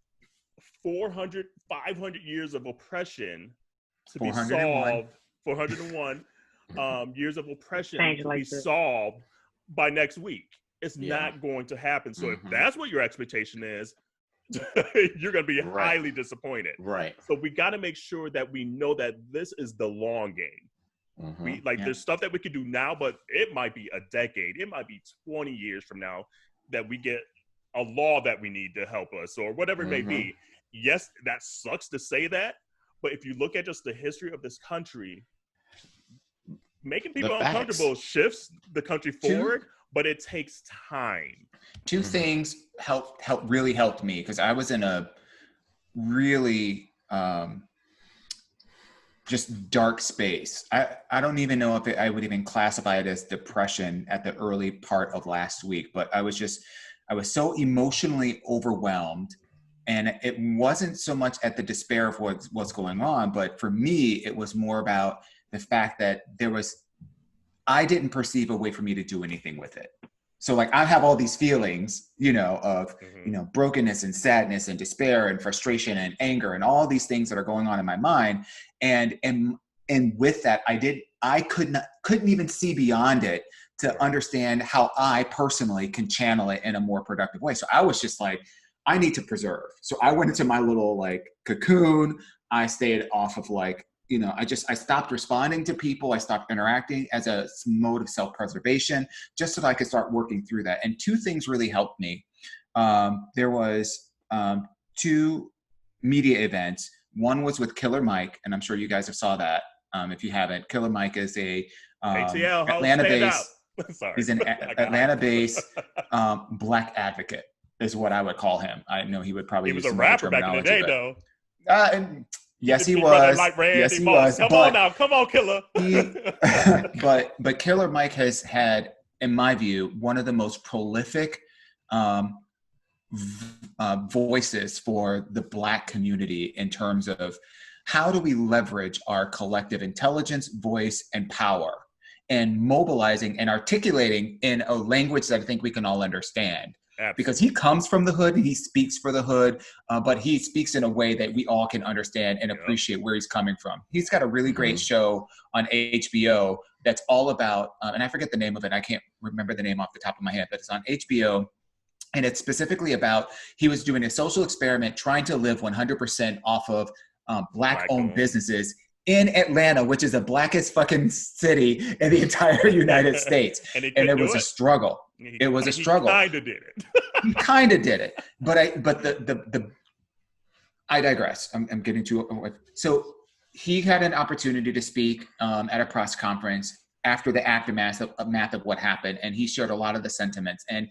400, 500 years of oppression to be solved, 401 years of oppression to be solved by next week. It's not going to happen. So if that's what your expectation is, you're going to be highly disappointed. Right. So we got to make sure that we know that this is the long game. There's stuff that we could do now, but it might be a decade. It might be 20 years from now that we get a law that we need to help us or whatever it may be. Yes, that sucks to say that, but if you look at just the history of this country, making people uncomfortable shifts the country forward, but it takes time. Two things really helped me, because I was in a really just dark space. I don't even know if I would even classify it as depression at the early part of last week, but I was so emotionally overwhelmed. And it wasn't so much at the despair of what's going on, but for me, it was more about the fact that I didn't perceive a way for me to do anything with it. So like I have all these feelings, you know, of, you know, brokenness and sadness and despair and frustration and anger and all these things that are going on in my mind. And with that, I couldn't even see beyond it to understand how I personally can channel it in a more productive way. So I was just like, I need to preserve. So I went into my little like cocoon. I stayed off of like, you know, I stopped responding to people. I stopped interacting as a mode of self-preservation, just so that I could start working through that. And two things really helped me. There was 2 media events. One was with Killer Mike, and I'm sure you guys have saw that. If you haven't, Killer Mike is a Atlanta-based. He's an Atlanta-based Black advocate, is what I would call him. I know he would probably. He was a rapper back in the day, though. Yes, he was. Yes, he was. Come on now. Come on, Killer. But Killer Mike has had, in my view, one of the most prolific voices for the Black community in terms of how do we leverage our collective intelligence, voice, and power, and mobilizing and articulating in a language that I think we can all understand. Absolutely. Because he comes from the hood, he speaks for the hood, but he speaks in a way that we all can understand and appreciate where he's coming from. He's got a really great show on HBO that's all about, and I forget the name of it. I can't remember the name off the top of my head, but it's on HBO. And it's specifically about, he was doing a social experiment trying to live 100% off of Black-owned businesses in Atlanta, which is the blackest fucking city in the entire United States. And it was a struggle. It was a struggle. He kind of did it. He kind of did it. But I digress. I'm getting to it. So he had an opportunity to speak at a press conference after the aftermath of what happened. And he shared a lot of the sentiments. And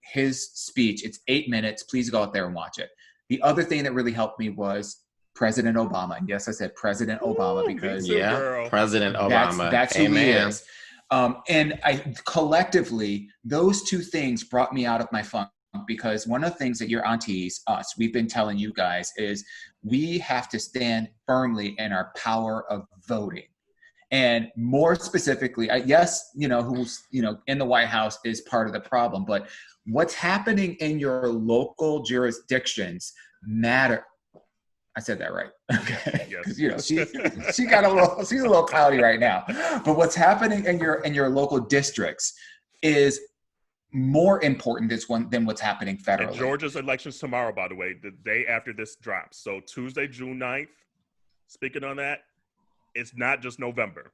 his speech, it's 8 minutes. Please go out there and watch it. The other thing that really helped me was President Obama. And yes, I said President Obama because President Obama. That's who he is. And collectively, those two things brought me out of my funk, because one of the things that your aunties, we've been telling you guys is we have to stand firmly in our power of voting. And more specifically, yes, who's, in the White House is part of the problem, but what's happening in your local jurisdictions matter. I said that right. Okay. Yes. She got she's a little cloudy right now. But what's happening in your local districts is more important than what's happening federally. And Georgia's election's tomorrow, by the way, the day after this drops. So Tuesday, June 9th, speaking on that, it's not just November.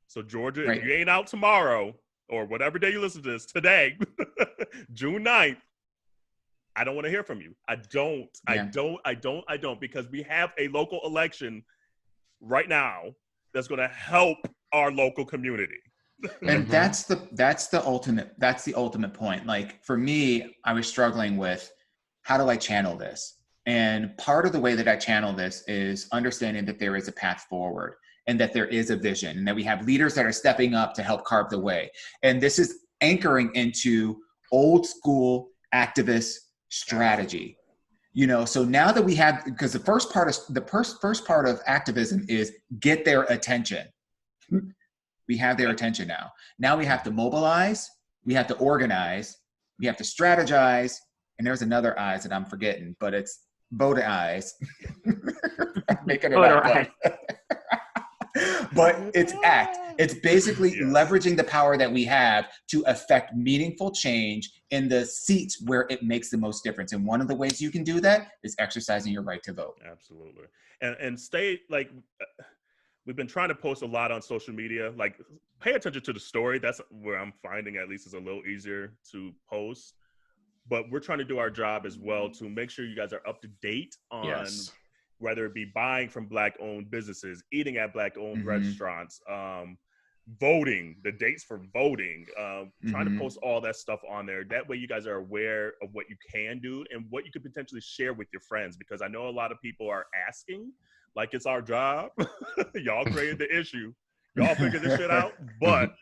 So Georgia, if you ain't out tomorrow or whatever day you listen to this, today, June 9th, I don't want to hear from you. I don't, because we have a local election right now that's going to help our local community. And that's the ultimate point. Like for me, I was struggling with how do I channel this? And part of the way that I channel this is understanding that there is a path forward and that there is a vision and that we have leaders that are stepping up to help carve the way. And this is anchoring into old school activist strategy. So now that we have, because the first part of activism is get their attention. We have their attention now. Now we have to mobilize, we have to organize, we have to strategize, and there's another eyes that I'm forgetting, but it's voter eyes. Making it up. But it's act. It's basically leveraging the power that we have to affect meaningful change in the seats where it makes the most difference. And one of the ways you can do that is exercising your right to vote. Absolutely. And stay like, we've been trying to post a lot on social media, like pay attention to the story. That's where I'm finding at least is a little easier to post, but we're trying to do our job as well to make sure you guys are up to date on whether it be buying from Black-owned businesses, eating at Black-owned restaurants, voting, the dates for voting, trying to post all that stuff on there. That way you guys are aware of what you can do and what you could potentially share with your friends, because I know a lot of people are asking, like it's our job. Y'all created the issue. Y'all figured this shit out, but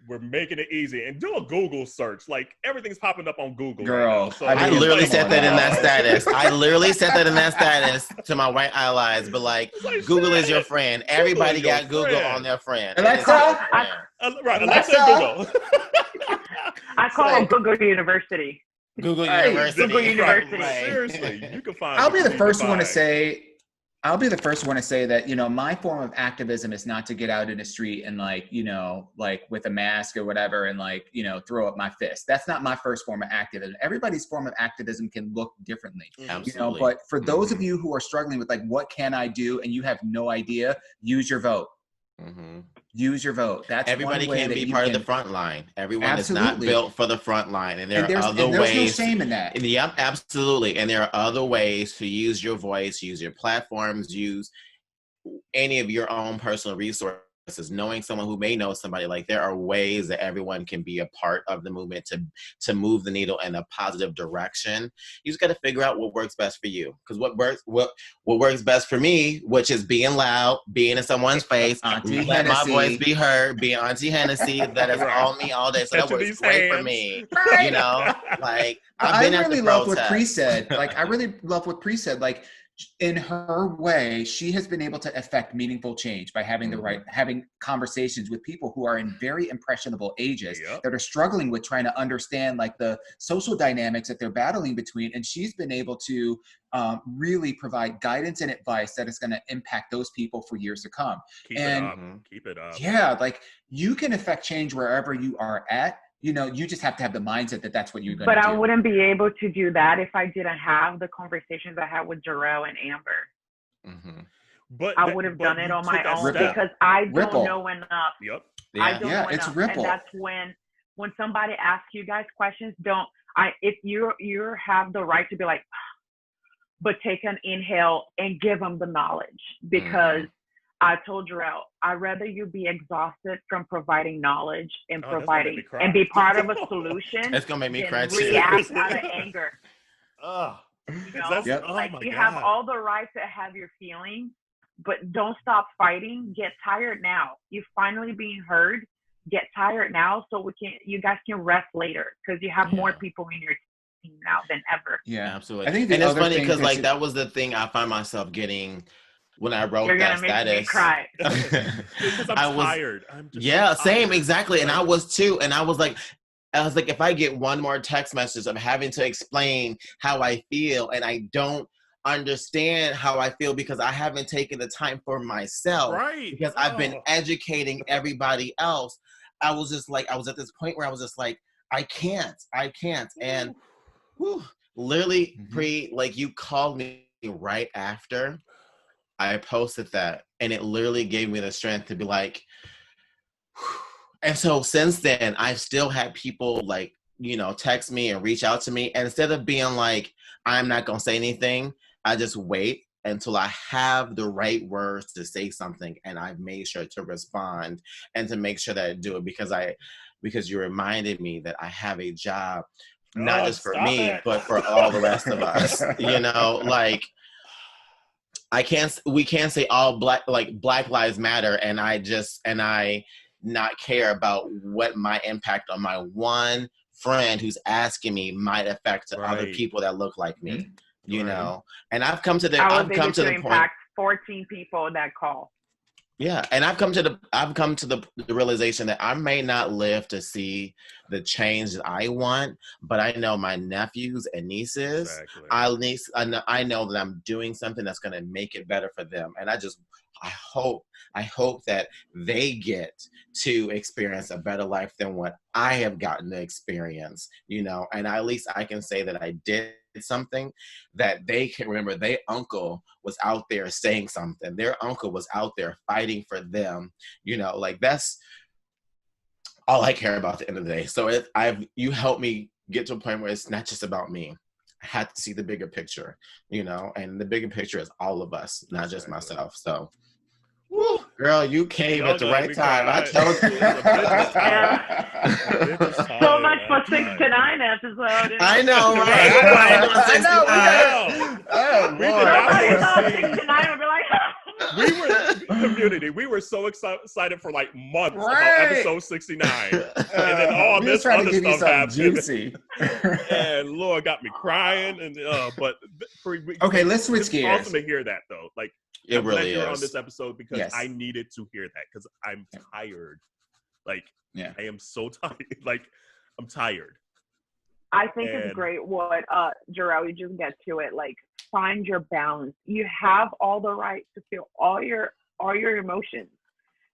we're making it easy. And do a Google search. Like everything's popping up on Google. Girl, right now. So, I literally said that in that status. I literally said that in that status to my white allies. But like Google is your friend. Everybody got Google on their friend. Alexa, Alexa and Google. I call it Google University. Google University. Google University. Right. Seriously, you can find. I'll be the first one to say that, my form of activism is not to get out in the street and like with a mask or whatever and throw up my fist. That's not my first form of activism. Everybody's form of activism can look differently. Absolutely. But for those of you who are struggling with like, what can I do? And you have no idea, use your vote. Use your vote. That's everybody can be part of the front line. Everyone is not built for the front line, and there's other ways. There's no shame in that. Yep, absolutely. And there are other ways to use your voice, use your platforms, use any of your own personal resources. Knowing someone who may know somebody, like there are ways that everyone can be a part of the movement to move the needle in a positive direction. You just got to figure out what works best for you. Because what works best for me, which is being loud, being in someone's face, let my voice be heard, being Auntie Hennessy, that is all me all day. So that works great for me. Like I've been at the protest. I really love what Pri said. I really love what Pri said. Like, in her way, she has been able to affect meaningful change by having having conversations with people who are in very impressionable ages that are struggling with trying to understand like the social dynamics that they're battling between. And she's been able to really provide guidance and advice that is going to impact those people for years to come. Keep it up. Yeah, like you can affect change wherever you are at. You just have to have the mindset that that's what you're going to do. But I wouldn't be able to do that if I didn't have the conversations I had with Jarrell and Amber. I would have done it on my own because I don't know enough. Yep. Yeah. I don't know enough. Ripple. And that's when somebody asks you guys questions, if you have the right to be like, but take an inhale and give them the knowledge, because I told Jarrell, I'd rather you be exhausted from providing knowledge and providing and be part of a solution. It's gonna make me cry too. React out of anger. You have all the right to have your feelings, but don't stop fighting. Get tired now. You're finally being heard. Get tired now, so you guys can rest later, because you have more people in your team now than ever. Yeah, absolutely. I think it's funny because like that was the thing I find myself getting when I wrote that status. Cry. Because I'm tired. Same, exactly. And I was too. And I was like, if I get one more text message of having to explain how I feel, and I don't understand how I feel because I haven't taken the time for myself, because I've been educating everybody else. I was just like, I was at this point where I was just like, I can't. And literally, Pri, like you called me right after I posted that, and it literally gave me the strength to be like, and so since then, I've still had people like, text me and reach out to me. And instead of being like, I'm not going to say anything, I just wait until I have the right words to say something. And I've made sure to respond and to make sure that I do it because you reminded me that I have a job, not just for me, but for all the rest of us, like we can't say all Black Lives Matter. And I not care about what my impact on my one friend who's asking me might affect to other people that look like me, and I've come to the impact 14 people that call. Yeah. And I've come to the realization that I may not live to see the change that I want, but I know my nephews and nieces, I know that I'm doing something that's going to make it better for them. And I hope that they get to experience a better life than what I have gotten to experience, and at least I can say that I did something that they can remember. Their uncle was out there saying something. Their uncle was out there fighting for them, like that's all I care about at the end of the day. So you helped me get to a point where it's not just about me. I had to see the bigger picture, and the bigger picture is all of us, not just myself. So woo, girl, you came at the right time. I told you. So much for 6 to 9 episode. I know, right? Somebody saw 6 to 9 would be like, we were so excited for like months about episode 69, and then all this other stuff happened. Juicy. And Laura got me crying, and okay, let's switch gears. It's awesome to hear that though. Like, it really is on this episode because I needed to hear that because I'm tired. Like, I am so tired. Like, I'm tired. I think it's great what Jarrell, you just get to it. Like, find your balance. You have all the right to feel all your emotions.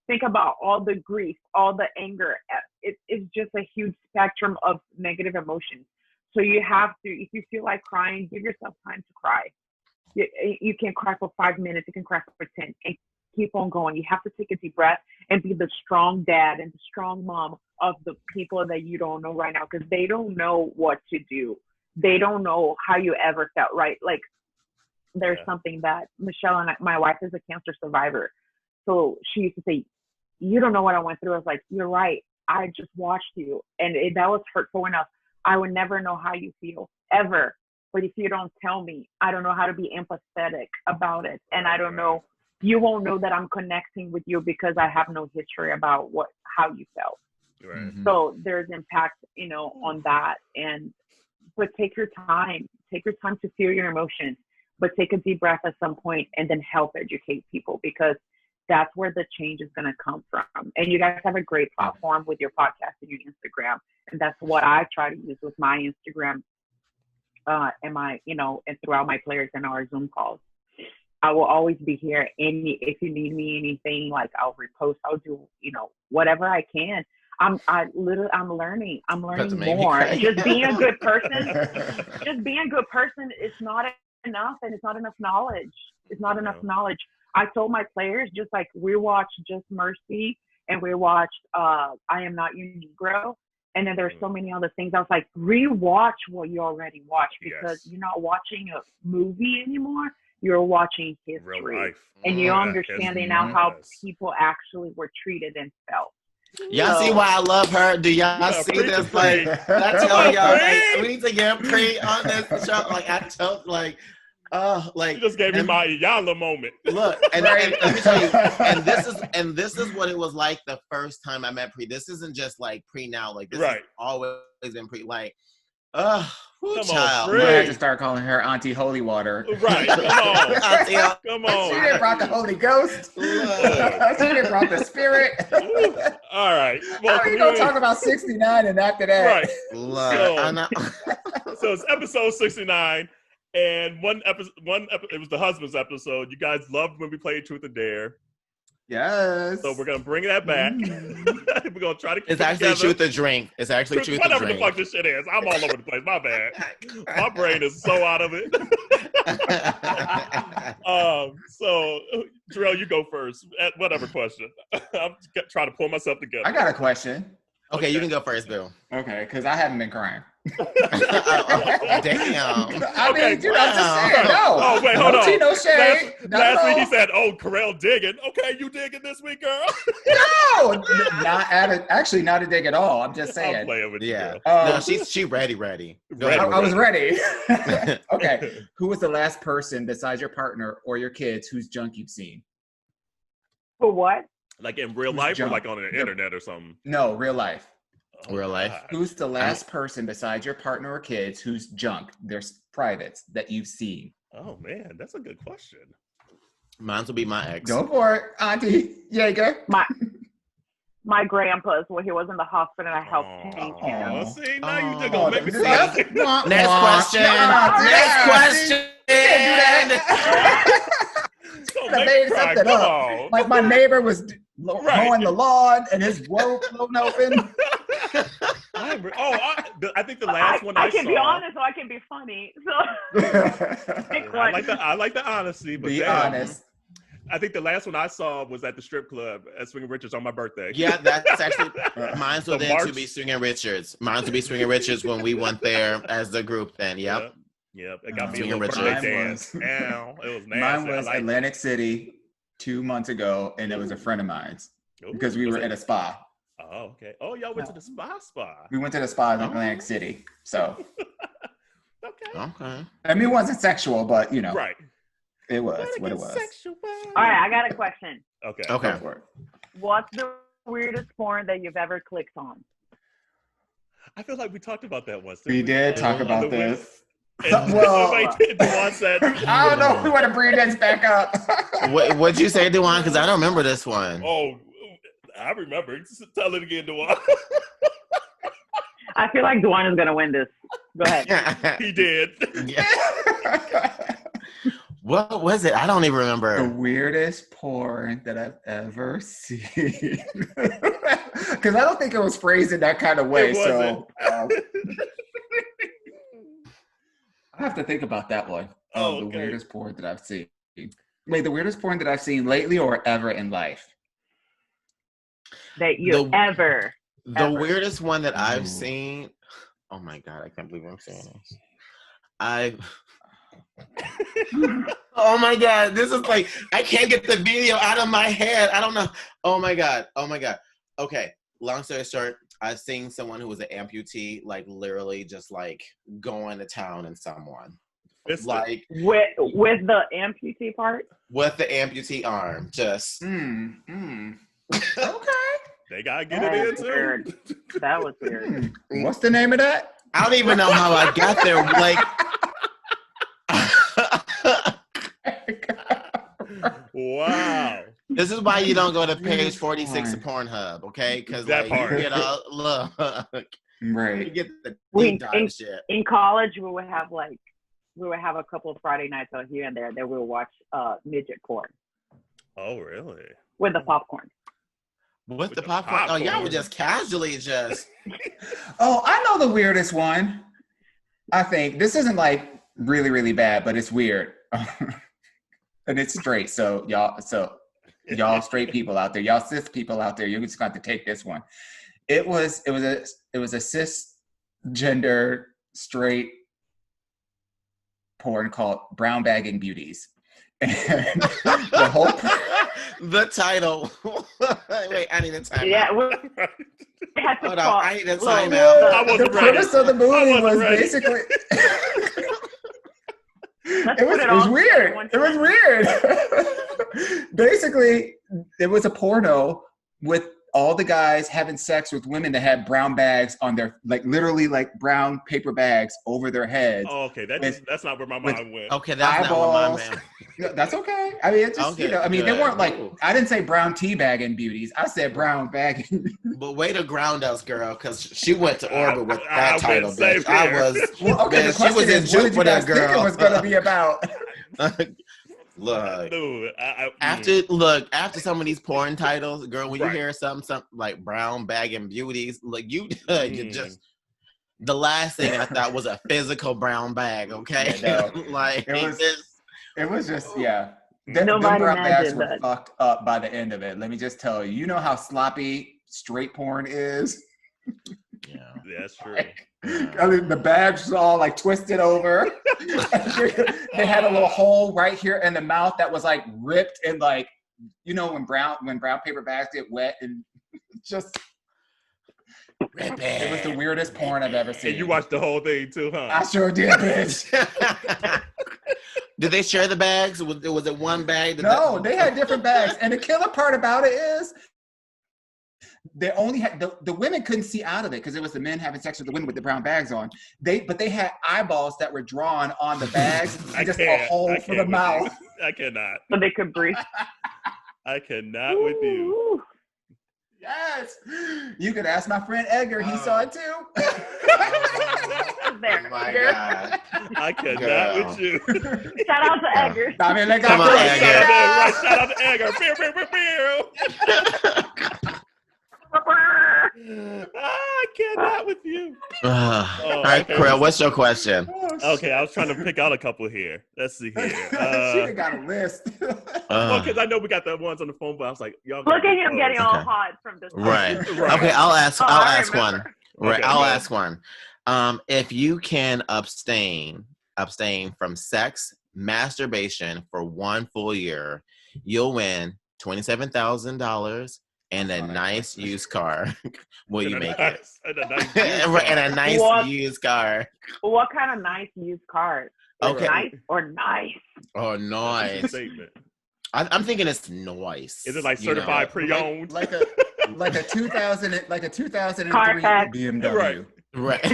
Think about all the grief, all the anger. It's just a huge spectrum of negative emotions. So you have to, if you feel like crying, give yourself time to cry. You can cry for 5 minutes. You can cry for 10 and keep on going. You have to take a deep breath and be the strong dad and the strong mom of the people that you don't know right now, because they don't know what to do. They don't know how you ever felt, right? Like, there's something that Michelle and my wife is a cancer survivor. So she used to say, you don't know what I went through. I was like, you're right. I just watched you. And that was hurtful enough. I would never know how you feel, ever. But if you don't tell me, I don't know how to be empathetic about it. And I don't know, you won't know that I'm connecting with you because I have no history about how you felt. Right. So there's impact, on that. But take your time to feel your emotions, but take a deep breath at some point and then help educate people, because that's where the change is going to come from. And you guys have a great platform with your podcast and your Instagram. And that's what I try to use with my Instagram. And throughout my players and our Zoom calls. I will always be here. If you need me anything, like I'll repost, I'll do, whatever I can. I'm learning more. Just being a good person, is not enough, and it's not enough knowledge. I told my players, just like we watched Just Mercy and we watched I Am Not Your Negro. And then there's so many other things. I was like, rewatch what you already watched, because you're not watching a movie anymore. You're watching history. Real life. And you're understanding now how people actually were treated and felt. Y'all see why I love her? Do y'all see this? Like, I tell y'all, like, we need to get Pri on this show. Like, I told, like, like, you just gave me my Yala moment. Look, and let me tell you, and this is what it was like the first time I met Pri. This isn't just like Pri now, like this has always been Pri. Like, child. I had to start calling her Auntie Holy Water. Right, come on, come on. She didn't brought the Holy Ghost. She didn't brought the Spirit. All right. Well, how are you gonna talk about 69 and after that? Right. So it's episode 69. And one episode, it was the husband's episode. You guys loved when we played Truth or Dare. Yes. So we're gonna bring that back. We're gonna try to keep It's actually Truth or Drink. It's actually Truth or Drink. Whatever the fuck this shit is. I'm all over the place. My bad. My brain is so out of it. So Jarrell, you go first. Whatever question. I'm trying to pull myself together. I got a question. Okay, you can go first, Bill. Okay, because I haven't been crying. Damn. I mean, dude, I'm just saying. No. Oh, wait, hold on. No shade. Last week he said, "Oh, Carell digging." Okay, you digging this week, girl? No, actually not a dig at all. I'm just saying. I'm playing with you. No, she ready. I was ready. Okay, who was the last person besides your partner or your kids whose junk you've seen? For what? Like in real life or like on the internet or something? No, real life. Real life. Who's the last person besides your partner or kids whose junk, their privates, that you've seen? Oh man, that's a good question. Mine will be my ex. Go for it, Auntie Jäger. My grandpa's, when he was in the hospital, and I helped paint him. See, now you just gonna make me say Next question. Next question. I made something up. Like my neighbor was mowing the lawn and his robe floating open. I think the last one I saw. I can be honest, or I can be funny. So I like the honesty, but be honest. I think the last one I saw was at the strip club at Swinging Richards on my birthday. Yeah, that's actually mine's will then to be Swinging Richards. Mine's will be Swinging Richards when we went there as the group. Then, yep. It got me a little birthday dance. It was nasty. Mine was Atlantic City 2 months ago, and it was a friend of mine's because we were at a spa. Oh, okay. Oh, y'all went to the spa. We went to the spa in Atlantic City. So. Okay. I mean, it wasn't sexual, but you know. Right. It was what it was. All right, I got a question. Okay. Okay. What's the weirdest porn that you've ever clicked on? I feel like we talked about that once. We did talk about this. Well, said, I don't know if we want to bring this back up. What'd you say, Dewan? Because I don't remember this one. Oh, I remember. Tell it again, Dewan. I feel like Dewan is going to win this. Go ahead. He did. What was it? I don't even remember. The weirdest porn that I've ever seen. Because I don't think it was phrased in that kind of way. So I have to think about that one. The weirdest porn that I've seen. Wait, the weirdest porn that I've seen lately or ever in life? That you ever. The weirdest one that I've seen. Oh my God, I can't believe I'm saying this. Oh my God, this is like, I can't get the video out of my head. I don't know. Oh my God. Okay, long story short, I've seen someone who was an amputee, like literally just like going to town in someone. It's like with the amputee part? With the amputee arm, just. Okay. They gotta get it in too. That was weird. What's the name of that? I don't even know how I got there. Like, wow. This is why you don't go to page 46 of Pornhub, okay? Because like, you get all look. Right. You get the deep dive shit. In college, we would have a couple of Friday nights out here and there that we would watch midget porn. Oh, really? With the popcorn. With the popcorn? Oh, y'all were just casually just. Oh, I know the weirdest one. I think this isn't like really, really bad, but it's weird. and it's straight. So y'all straight people out there, y'all cis people out there, you're just going to take this one. It was a cisgender straight porn called Brown Bagging Beauties. And the whole the title. Wait, I need a time. Yeah, out. Hold on, I need a time out. The premise of the movie was basically. It was weird. It was weird. Basically, it was a porno with all the guys having sex with women that had brown bags on their, like literally like brown paper bags over their heads. Oh, okay. That's not where my mind went. Okay, that's not where my mind went. That's okay. I mean, it's just, okay, they weren't like, I didn't say brown tea bagging beauties. I said brown bagging. But way to ground us, girl, because she went to orbit with that title, bitch. I was, okay, man, she was in Jupiter, girl. Think it was going to be about? Look, Dude, after some of these porn titles, girl, when you hear something like brown bagging beauties, like you just, the last thing I thought was a physical brown bag, okay? Like it was just, yeah. Them brown bags were fucked up by the end of it. Let me just tell you. You know how sloppy straight porn is? Yeah, that's true. I mean, the bags was all like twisted over. They had a little hole right here in the mouth that was like ripped, and like, you know, when brown paper bags get wet, and just it was the weirdest porn I've ever seen. And you watched the whole thing too, huh? I sure did, bitch. Did they share the bags? Was it one bag? No, they had different bags. And the killer part about it is they only had the women couldn't see out of it because it was the men having sex with the women with the brown bags on. But they had eyeballs that were drawn on the bags and just a hole for the mouth. I cannot. So they could breathe. I cannot with you. Yes. You could ask my friend Edgar. He saw it too. There. Oh my God. I cannot with you. Shout out to Edgar. I mean, Come on, Edgar. Shout out to Edgar. I cannot with you. All right, Krill, what's your question? Okay, I was trying to pick out a couple here. Let's see here. She got a list. Because I know we got the ones on the phone, but I was like, y'all. Look at him getting all hot from this. Right. Okay, I'll ask one. Right, okay, I'll ask one. If you can abstain from sex, masturbation for 1 full year, you'll win $27,000 and a nice used car. Will you make it? And a nice used car. What kind of nice used car? Okay. Nice or nice? Oh, nice. I'm thinking it's nice. Is it like certified pre-owned? Like a 2003 BMW. Right.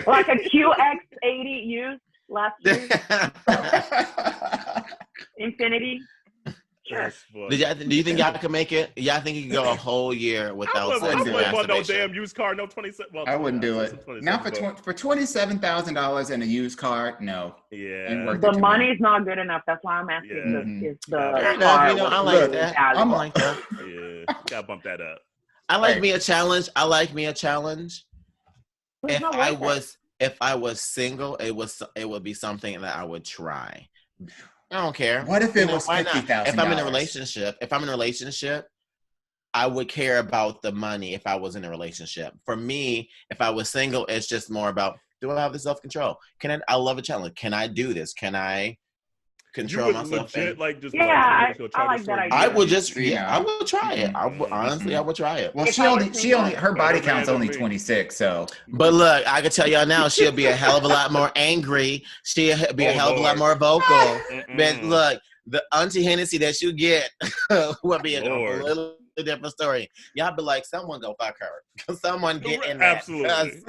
Like a QX80 used last year. Infinity. Sure. Do you think y'all can make it? Y'all think you can go a whole year without sex and masturbation? No damn used car, no 27. Well, I wouldn't do it. Now for $27,000 and a used car, no. Yeah. The money's not good enough. That's why I'm asking. Is the fair enough. You know, I like that. I like that. Yeah, gotta bump that up. I like me a challenge. If I was single, it would be something that I would try. I don't care. What if it was $50,000? If I'm in a relationship, I would care about the money if I was in a relationship. For me, if I was single, it's just more about, do I have the self-control? I love a challenge. Can I do this? Can I control myself? I like that idea. I would just, I would try it. I would try it. Well, her body count's only 26, so. But look, I can tell y'all now, she'll be a hell of a lot more angry. She'll be a hell of a lot more vocal. But look, the Auntie Hennessy that you get will be a completely different story. Y'all be like, someone go fuck her. Someone get in there. Absolutely.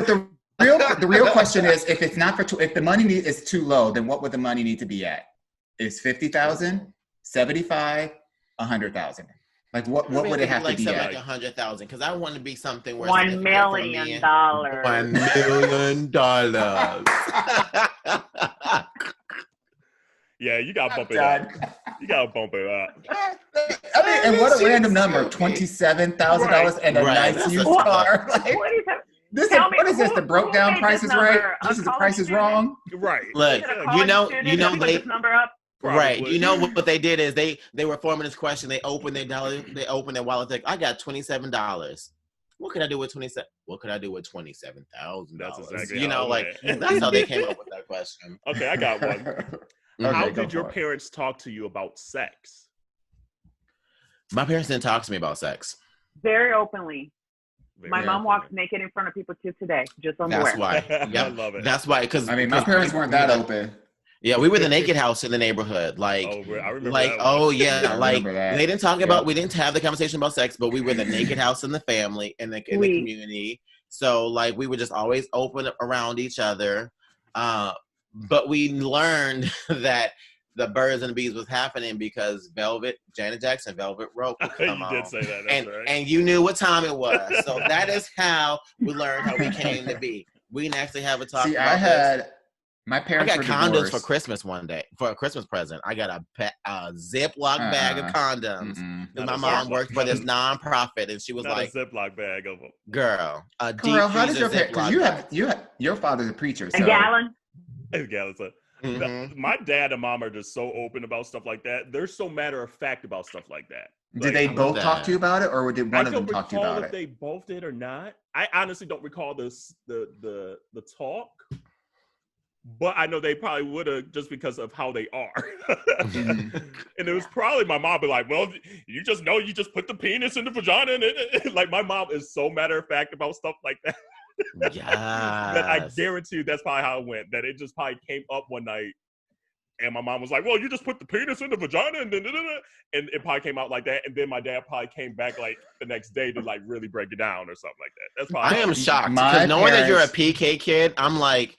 The real question is, if it's not if the money is too low, then what would the money need to be at? Is 50,000, 75, 100,000? Like what would it have to be at? Like 100,000, because I want to be something where $1 million. $1 million. Yeah, you gotta bump it up. You gotta bump it up. I mean, and what a random number! $27,000 and a nice used car. Like, what is this? The broke down Price is Right? This is the Price is Wrong. Right. Look, you know, they number up. Right. You know what they did is they were forming this question. They opened their dollar. They opened their wallet. Like, I got $27. What could I do with 27? What could I do with $27,000? That's exactly that's how they came up with that question. Okay, I got one. How did your parents talk to you about sex? My parents didn't talk to me about sex. Very openly. My mom walks naked in front of people too today, just on the That's why. I love it. That's why. Because my parents weren't that open. Yeah, we were the naked house in the neighborhood. Like, I remember like, that oh yeah, like they didn't talk about. We didn't have the conversation about sex, but we were the naked house in the family in the community. So like, we were just always open around each other. But we learned that the birds and the bees was happening because Janet Jackson, Velvet Rope would come on. Did say that. That's right. And you knew what time it was. So that is how we learned how we came to be. We didn't actually have a talk about this. My parents I got condoms for Christmas one day, for a Christmas present. I got a Ziploc bag of condoms. My mom worked for this nonprofit, and she was like, a Ziploc bag of them. Girl, how does your parents, because your father's a preacher. So. A gallon. My dad and mom are just so open about stuff like that. They're so matter of fact about stuff like that. Did they both talk to you about it, or did one of them talk to you about it? I don't recall if they both did or not. I honestly don't recall the talk. But I know they probably would have, just because of how they are. And it was probably my mom be like, well, you just put the penis in the vagina. And like, my mom is so matter of fact about stuff like that. That I guarantee you that's probably how it went. That it just probably came up one night. And my mom was like, well, you just put the penis in the vagina. And it probably came out like that. And then my dad probably came back like the next day to like really break it down or something like that. That's probably I am shocked because knowing that you're a PK kid, I'm like,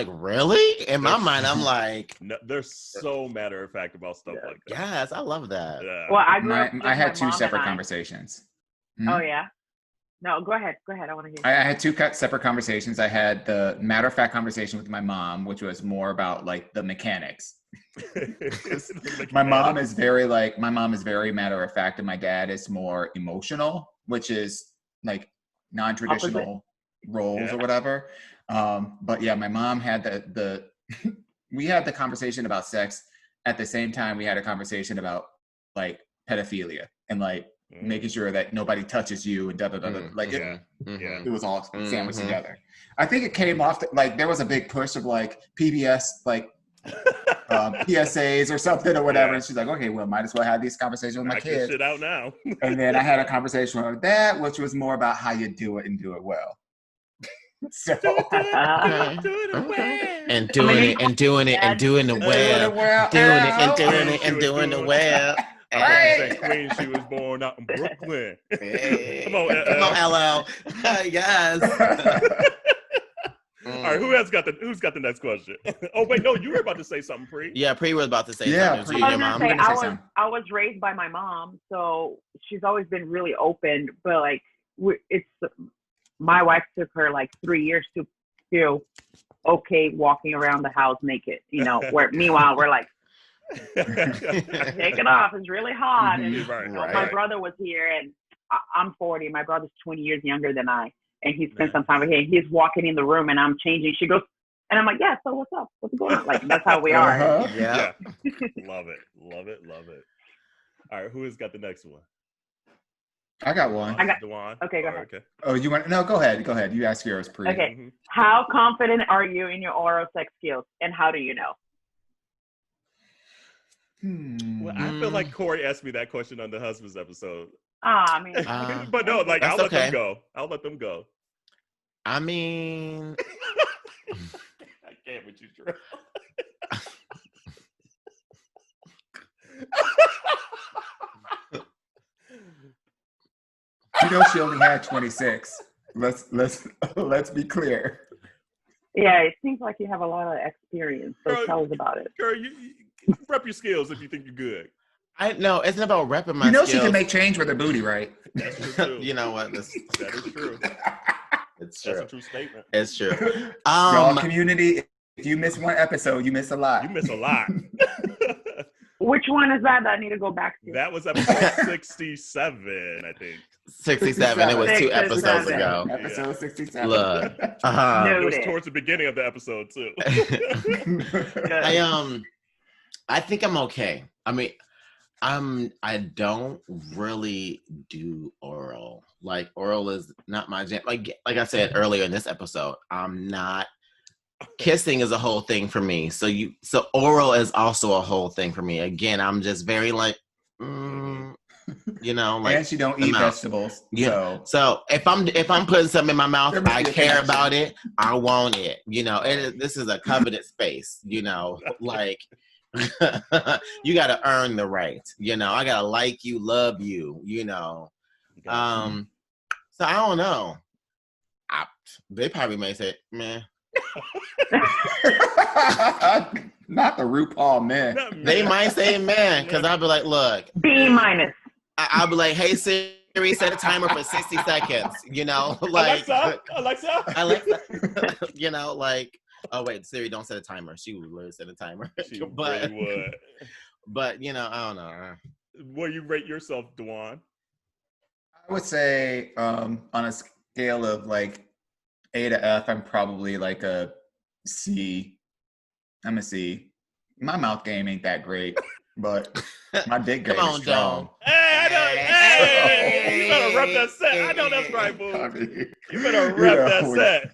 really? In my mind, I'm like, no, they're so matter of fact about stuff like that. Yes, I love that. Yeah. Well, I had two separate conversations. Oh yeah. No, go ahead. I want to hear. I had two separate conversations. I had the matter of fact conversation with my mom, which was more about like the mechanics. My mom is very matter of fact, and my dad is more emotional, which is like non-traditional roles or whatever. But yeah, my mom had we had the conversation about sex at the same time we had a conversation about like pedophilia and like making sure that nobody touches you and it was all sandwiched together. I think it came off like there was a big push of like PBS like PSAs or something or whatever, and she's like, okay, well, might as well have these conversations with my kids. Shit out now. And then I had a conversation with that, which was more about how you do it and do it well. So and doing it well. Right. Queen, she was born out in Brooklyn. Hey. Come on, LL. Yes. All right, who's got the next question? Oh wait, no, you were about to say something, Pri. Yeah, Pri was about to say something. Your mom. I was raised by my mom, so she's always been really open. But like, my wife took her like 3 years to feel okay walking around the house naked. You know, where meanwhile we're like, take it off. It's really hot. And my brother was here, and I'm 40. My brother's 20 years younger than I. And he spent some time with him. He's walking in the room, and I'm changing. She goes, and I'm like, yeah, so what's up? What's going on? Like, that's how we are. Yeah. Love it. All right, who has got the next one? I got one. I got Dewan. Okay, go ahead. Okay. Oh, you want? No, go ahead. You ask yours, Pri. Okay. Mm-hmm. How confident are you in your oral sex skills, and how do you know? Well, I feel like Corey asked me that question on the husband's episode. I mean, but no, like I'll let them go. I mean, I can't with you, Drew. You know, she only had 26. Let's be clear. Yeah, it seems like you have a lot of experience. So girl, tell us about it. Girl, you rep your skills if you think you're good. No, it's not about repping my skills. She can make change with her booty, right? That's true. You know what? That is true. It's true. That's a true statement. It's true. Y'all, community, if you miss one episode, you miss a lot. You miss a lot. Which one is that I need to go back to? That was episode 67, I think. 67. It was 2 episodes ago. Episode 67. Look. It was towards the beginning of the episode, too. I think I'm okay. I mean, I don't really do oral. Like oral is not my jam. Like I said earlier in this episode, I'm not. Kissing is a whole thing for me. So oral is also a whole thing for me. Again, I'm just very like, you know, like. And she don't eat vegetables. Yeah. So if I'm putting something in my mouth, I care about it. I want it. You know, this is a coveted space. You know, like. You got to earn the right. You know, I got to like you, love you. You know. So I don't know. They probably may say, man. Not the RuPaul man. They might say man, because I'll be like, look. B-. I'll be like, hey Siri, set a timer for 60 seconds. You know, like Alexa. You know, like, oh wait, Siri, don't set a timer. She would literally set a timer. But really would. But you know, I don't know. Where you rate yourself, Dewan? I would say on a scale of like A to F, I'm probably like a C. I'm a C. My mouth game ain't that great, but my dick game is strong. Hey, you better rep that set. I know that's right, boo. You better rep that set.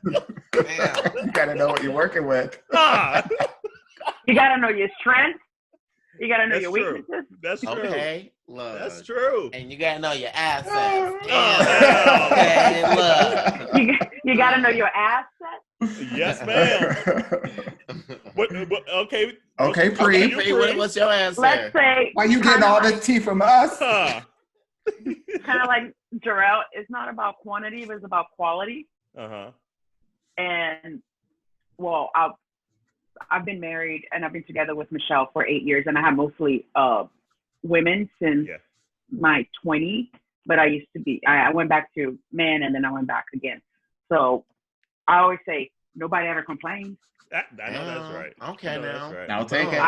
You gotta know what you're working with. You gotta know your strengths. You gotta know your weaknesses. That's true. Okay, look. That's true. And you gotta know your assets. Okay, look. You gotta know your assets. Yes, ma'am. Okay. Okay, Pri. What's your answer? Let's say. Why you getting all this tea from us? Kind of like Jarrell. It's not about quantity, but it's about quality. And well, I've been married and I've been together with Michelle for 8 years, and I have mostly women since my 20s. But I went back to men, and then I went back again. So I always say nobody ever complains. I know that's right. Okay, now right. I'll take it.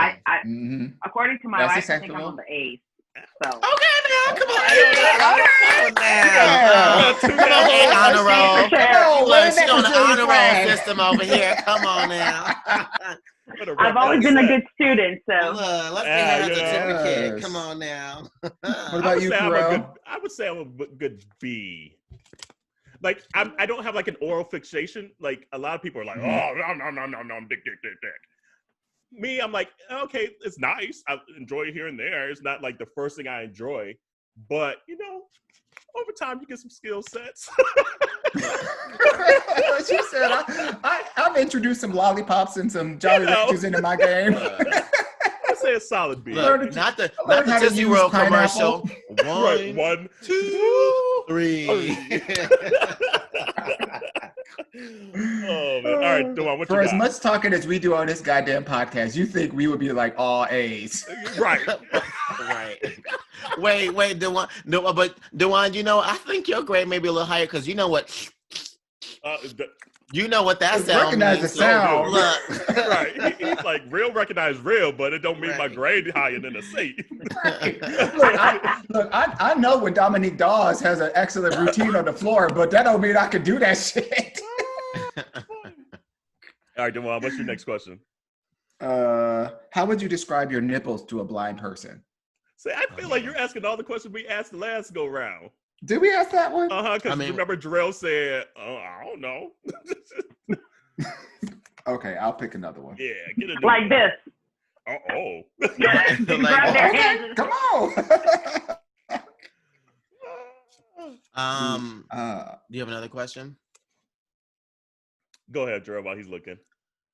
According to my wife, I think I'm on the A's. So. Okay, now come on. Honor roll. She's on the honor roll system over here. Come on now. I've always been a good student, so let's get her a certificate. Come on now. What about you, Carol? I would say I'm a good B. Like I don't have like an oral fixation. Like a lot of people are like, oh no, dick. Me, I'm like, okay, it's nice. I enjoy it here and there. It's not like the first thing I enjoy, but you know, over time you get some skill sets. She said, I've introduced some lollipops and some Jolly Ranchers into my game. I say a solid B. Look, not the Tootsie Roll commercial. One, two, three. Oh man! All right, Dewan, what you got? For as much talking as we do on this goddamn podcast, you think we would be like all A's? Right. Wait, Dewan. No, but Dewan, you know, I think your grade may be a little higher because you know what? You know what that sound recognize means. the sound. Right. He's like, real recognize real, but it don't mean my grade higher than a C. Right. I know when Dominique Dawes has an excellent routine on the floor, but that don't mean I can do that shit. All right, Dewan, what's your next question? How would you describe your nipples to a blind person? See, I feel like you're asking all the questions we asked the last go round. Did we ask that one? Because remember Jarrell said, I don't know. Okay, I'll pick another one. Yeah, get it. Like this. Oh. Okay, come on. Do you have another question? Go ahead, Jarrell, while he's looking.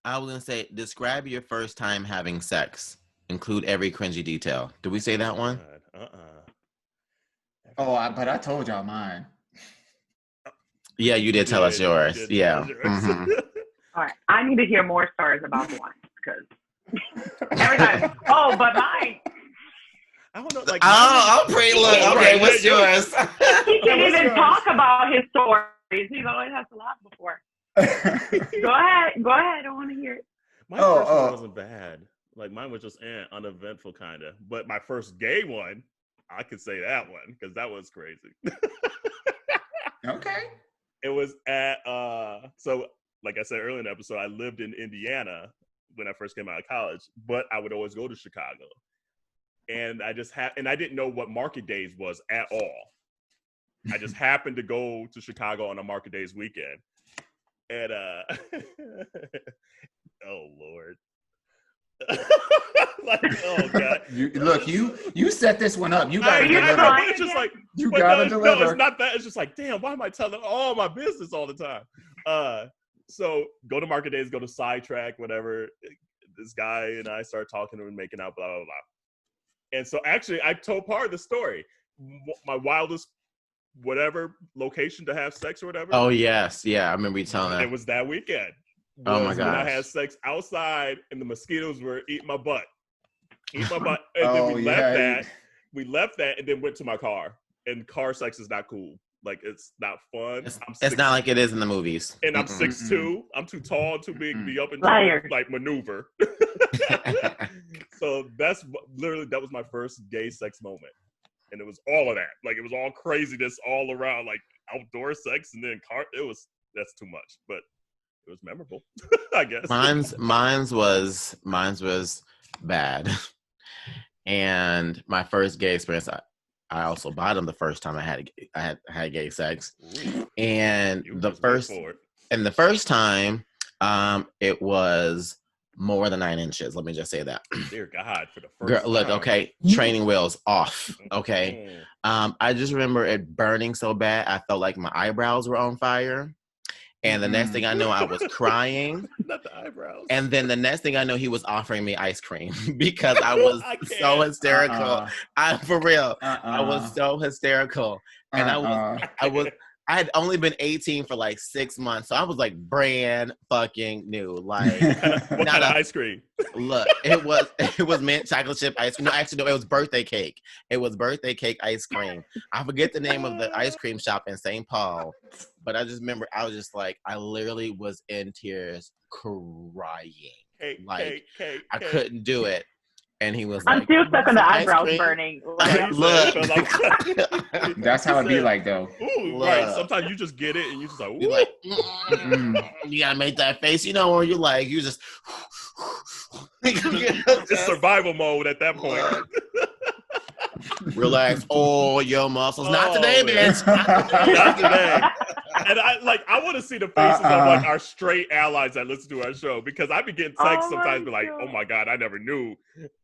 I was going to say, describe your first time having sex. Include every cringy detail. Did we say that one? But I told y'all mine. Yeah, you did tell us yours. Yeah. All right, I need to hear more stories about the one because every time. Oh, but mine. I don't know. Like, I'm pretty look. Okay, what's yours? He can't even talk about his stories. He always has to laugh before. Go ahead. I want to hear it. My first one wasn't bad. Like mine was just uneventful kind of. But my first gay one, I could say that one because that was crazy. Okay. It was at so like I said earlier in the episode, I lived in Indiana when I first came out of college, but I would always go to Chicago. And I just and I didn't know what market days was at all. I just happened to go to Chicago on a market days weekend. And oh Lord. Like, oh God. You set this one up. You gotta deliver. I know, it's just like you gotta deliver. No, it's not that. It's just like, damn, why am I telling all my business all the time? So go to market days, go to Sidetrack, whatever. This guy and I started talking and making out, blah, blah, blah. And so actually I told part of the story. My wildest whatever location to have sex or whatever. Oh yes, yeah, I remember you telling that. It was that weekend. Oh my When I gosh. had sex outside and the mosquitoes were eating my butt. And then we left that and then went to my car. And car sex is not cool. Like, it's not fun. It's not like it is in the movies. And I'm 6'2". I'm too tall, too big to be up and like maneuver. So that was my first gay sex moment. And it was all of that. Like, it was all craziness all around, like outdoor sex and then that's too much. But it was memorable, I guess. Mine's was bad. And my first gay experience, I also bottomed the first time I had gay sex. Ooh. And the first time, it was more than 9 inches. Let me just say that. Dear God, for the first time. Look, okay, training wheels off. Okay. I just remember it burning so bad. I felt like my eyebrows were on fire. And the next thing I know, I was crying. Not the eyebrows. And then the next thing I know, he was offering me ice cream because I was so hysterical. For real, I was so hysterical. And I had only been 18 for like 6 months. So I was like brand fucking new. Like, what kind of ice cream? Look, it was mint chocolate chip ice cream. No, actually, no, it was birthday cake. It was birthday cake ice cream. I forget the name of the ice cream shop in St. Paul. But I just remember I was just like, I literally was in tears crying. I couldn't do it. And he was I'm like, still stuck on the eyebrows burning. Like, look. That's how it be like, though. Ooh, right. Sometimes you just get it and you just like, ooh. You're like, you gotta make that face, where you're like, you just. It's survival mode at that point. Relax all your muscles. Not today, bitch. Not today. And I want to see the faces of like our straight allies that listen to our show, because I be getting texts sometimes, be like, "Oh my God, I never knew."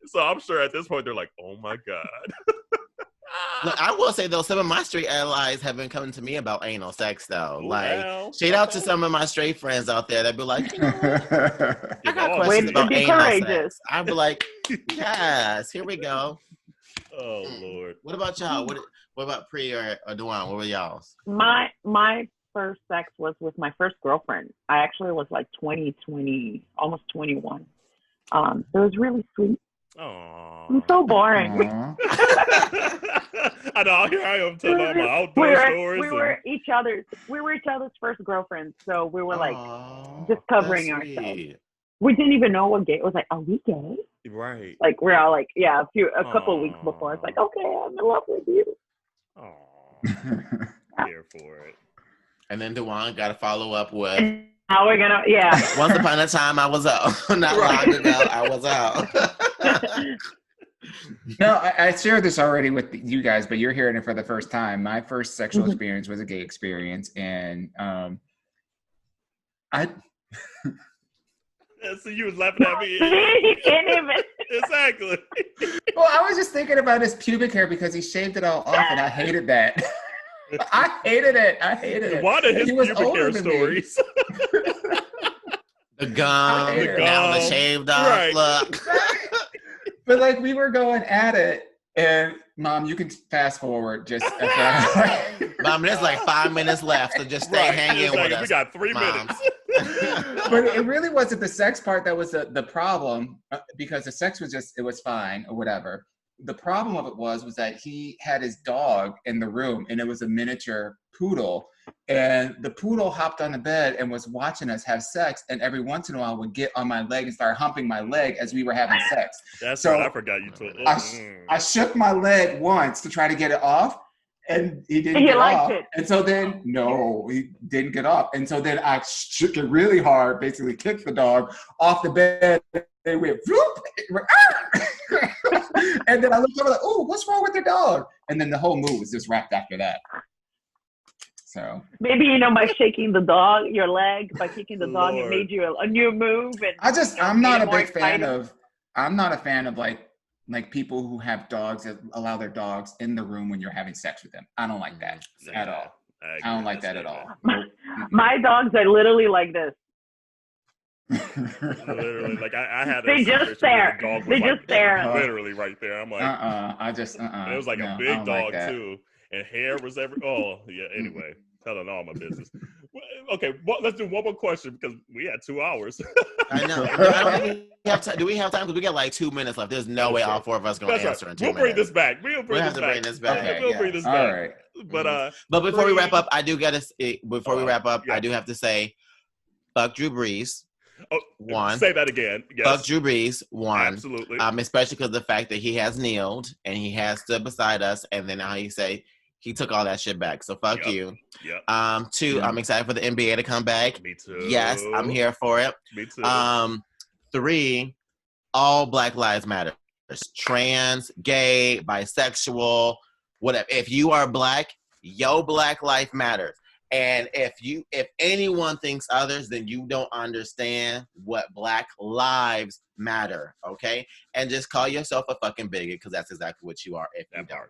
So I'm sure at this point they're like, "Oh my God." Look, I will say though, some of my straight allies have been coming to me about anal sex though. Shout out to some of my straight friends out there that be like, I got questions about anal sex. I'd be like, yes, here we go. Oh Lord. What about y'all? What about Pri or Duan? What were y'all's? My first sex was with my first girlfriend. I actually was like 20, almost 21. It was really sweet. Aww. I'm so boring. I know. Here I am telling all my outdoor stories. We were each other's first girlfriends, so we were like discovering ourselves. We didn't even know what gay. It was like, are we gay? Right. Like we're all like, yeah, a couple of weeks before. It's like, okay, I'm in love with you. Aww. Here for it. And then Duan got to follow up with. And now we're gonna, Once upon a time, I was out. Not long ago, I was out. No, I shared this already with you guys, but you're hearing it for the first time. My first sexual experience was a gay experience, and so you was laughing at me. He can't even. Exactly. Well, I was just thinking about his pubic hair because he shaved it all off, and I hated that. I hated it. One of his pubic hair stories. The gum, the shaved off right. look. But like we were going at it, and Mom, you can fast forward just. Mom, there's like 5 minutes left, so just stay hanging with us. We got 3 minutes. But it really wasn't the sex part that was the problem, because the sex was it was fine or whatever. The problem of it was that he had his dog in the room, and it was a miniature poodle, and the poodle hopped on the bed and was watching us have sex, and every once in a while would get on my leg and start humping my leg as we were having sex. That's so, what I forgot you told. I shook my leg once to try to get it off, And he didn't get off. And so then, no, he didn't get off. And so then I shook it really hard, basically kicked the dog off the bed. They went, whoop, and then I looked over like, oh, what's wrong with the dog? And then the whole mood was just wrapped after that. So maybe, by shaking the dog, your leg, by kicking the dog, it made you a new move. And I'm not a big fan of like people who have dogs that allow their dogs in the room when you're having sex with them. I don't like that at all. I don't like that at all. My dogs are literally like this. Literally, like I had. They just stare. They just stare. Literally right there. I'm like, It was like a big dog too, and hair was Anyway, telling all my business. Okay, let's do one more question because we had 2 hours. I know. I don't think we have time. Do we have time? Because we got like 2 minutes left. There's no way all 4 of us going to answer in 2 minutes. We'll bring this back. We'll bring this back. Okay, we'll bring this back. All right. But before we wrap up, I do got to. Before we wrap up, I do have to say, fuck Drew Brees. One. Say that again. Yes. Fuck Drew Brees. One. Absolutely. Especially because of the fact that he has kneeled and he has stood beside us, and then now he took all that shit back. So fuck you. Yep. 2, I'm excited for the NBA to come back. Me too. Yes, I'm here for it. Me too. 3, all Black Lives Matter. Trans, gay, bisexual, whatever. If you are Black, your Black life matters. And if anyone thinks others, then you don't understand what Black lives matter, okay? And just call yourself a fucking bigot, because that's exactly what you are if you don't.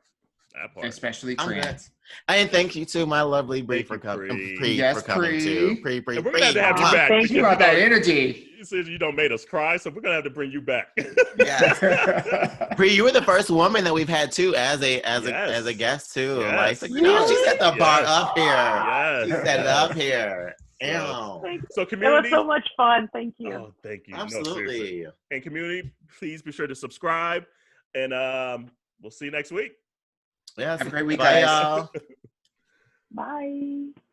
That part. Especially trans. And thank you to my lovely Pri for coming. Yes, for coming too. We're gonna have to have you back. Thank you about that energy. You said you don't made us cry, so we're gonna have to bring you back. Yes. Pri, you were the first woman that we've had too as a guest too. Yes. Like, she set the bar up here. Yes. She set it up here. So community, it was so much fun. Thank you. Oh, thank you. Absolutely. No, and community, please be sure to subscribe, and we'll see you next week. Yes. Have a great week, Bye, guys. y'all. Bye.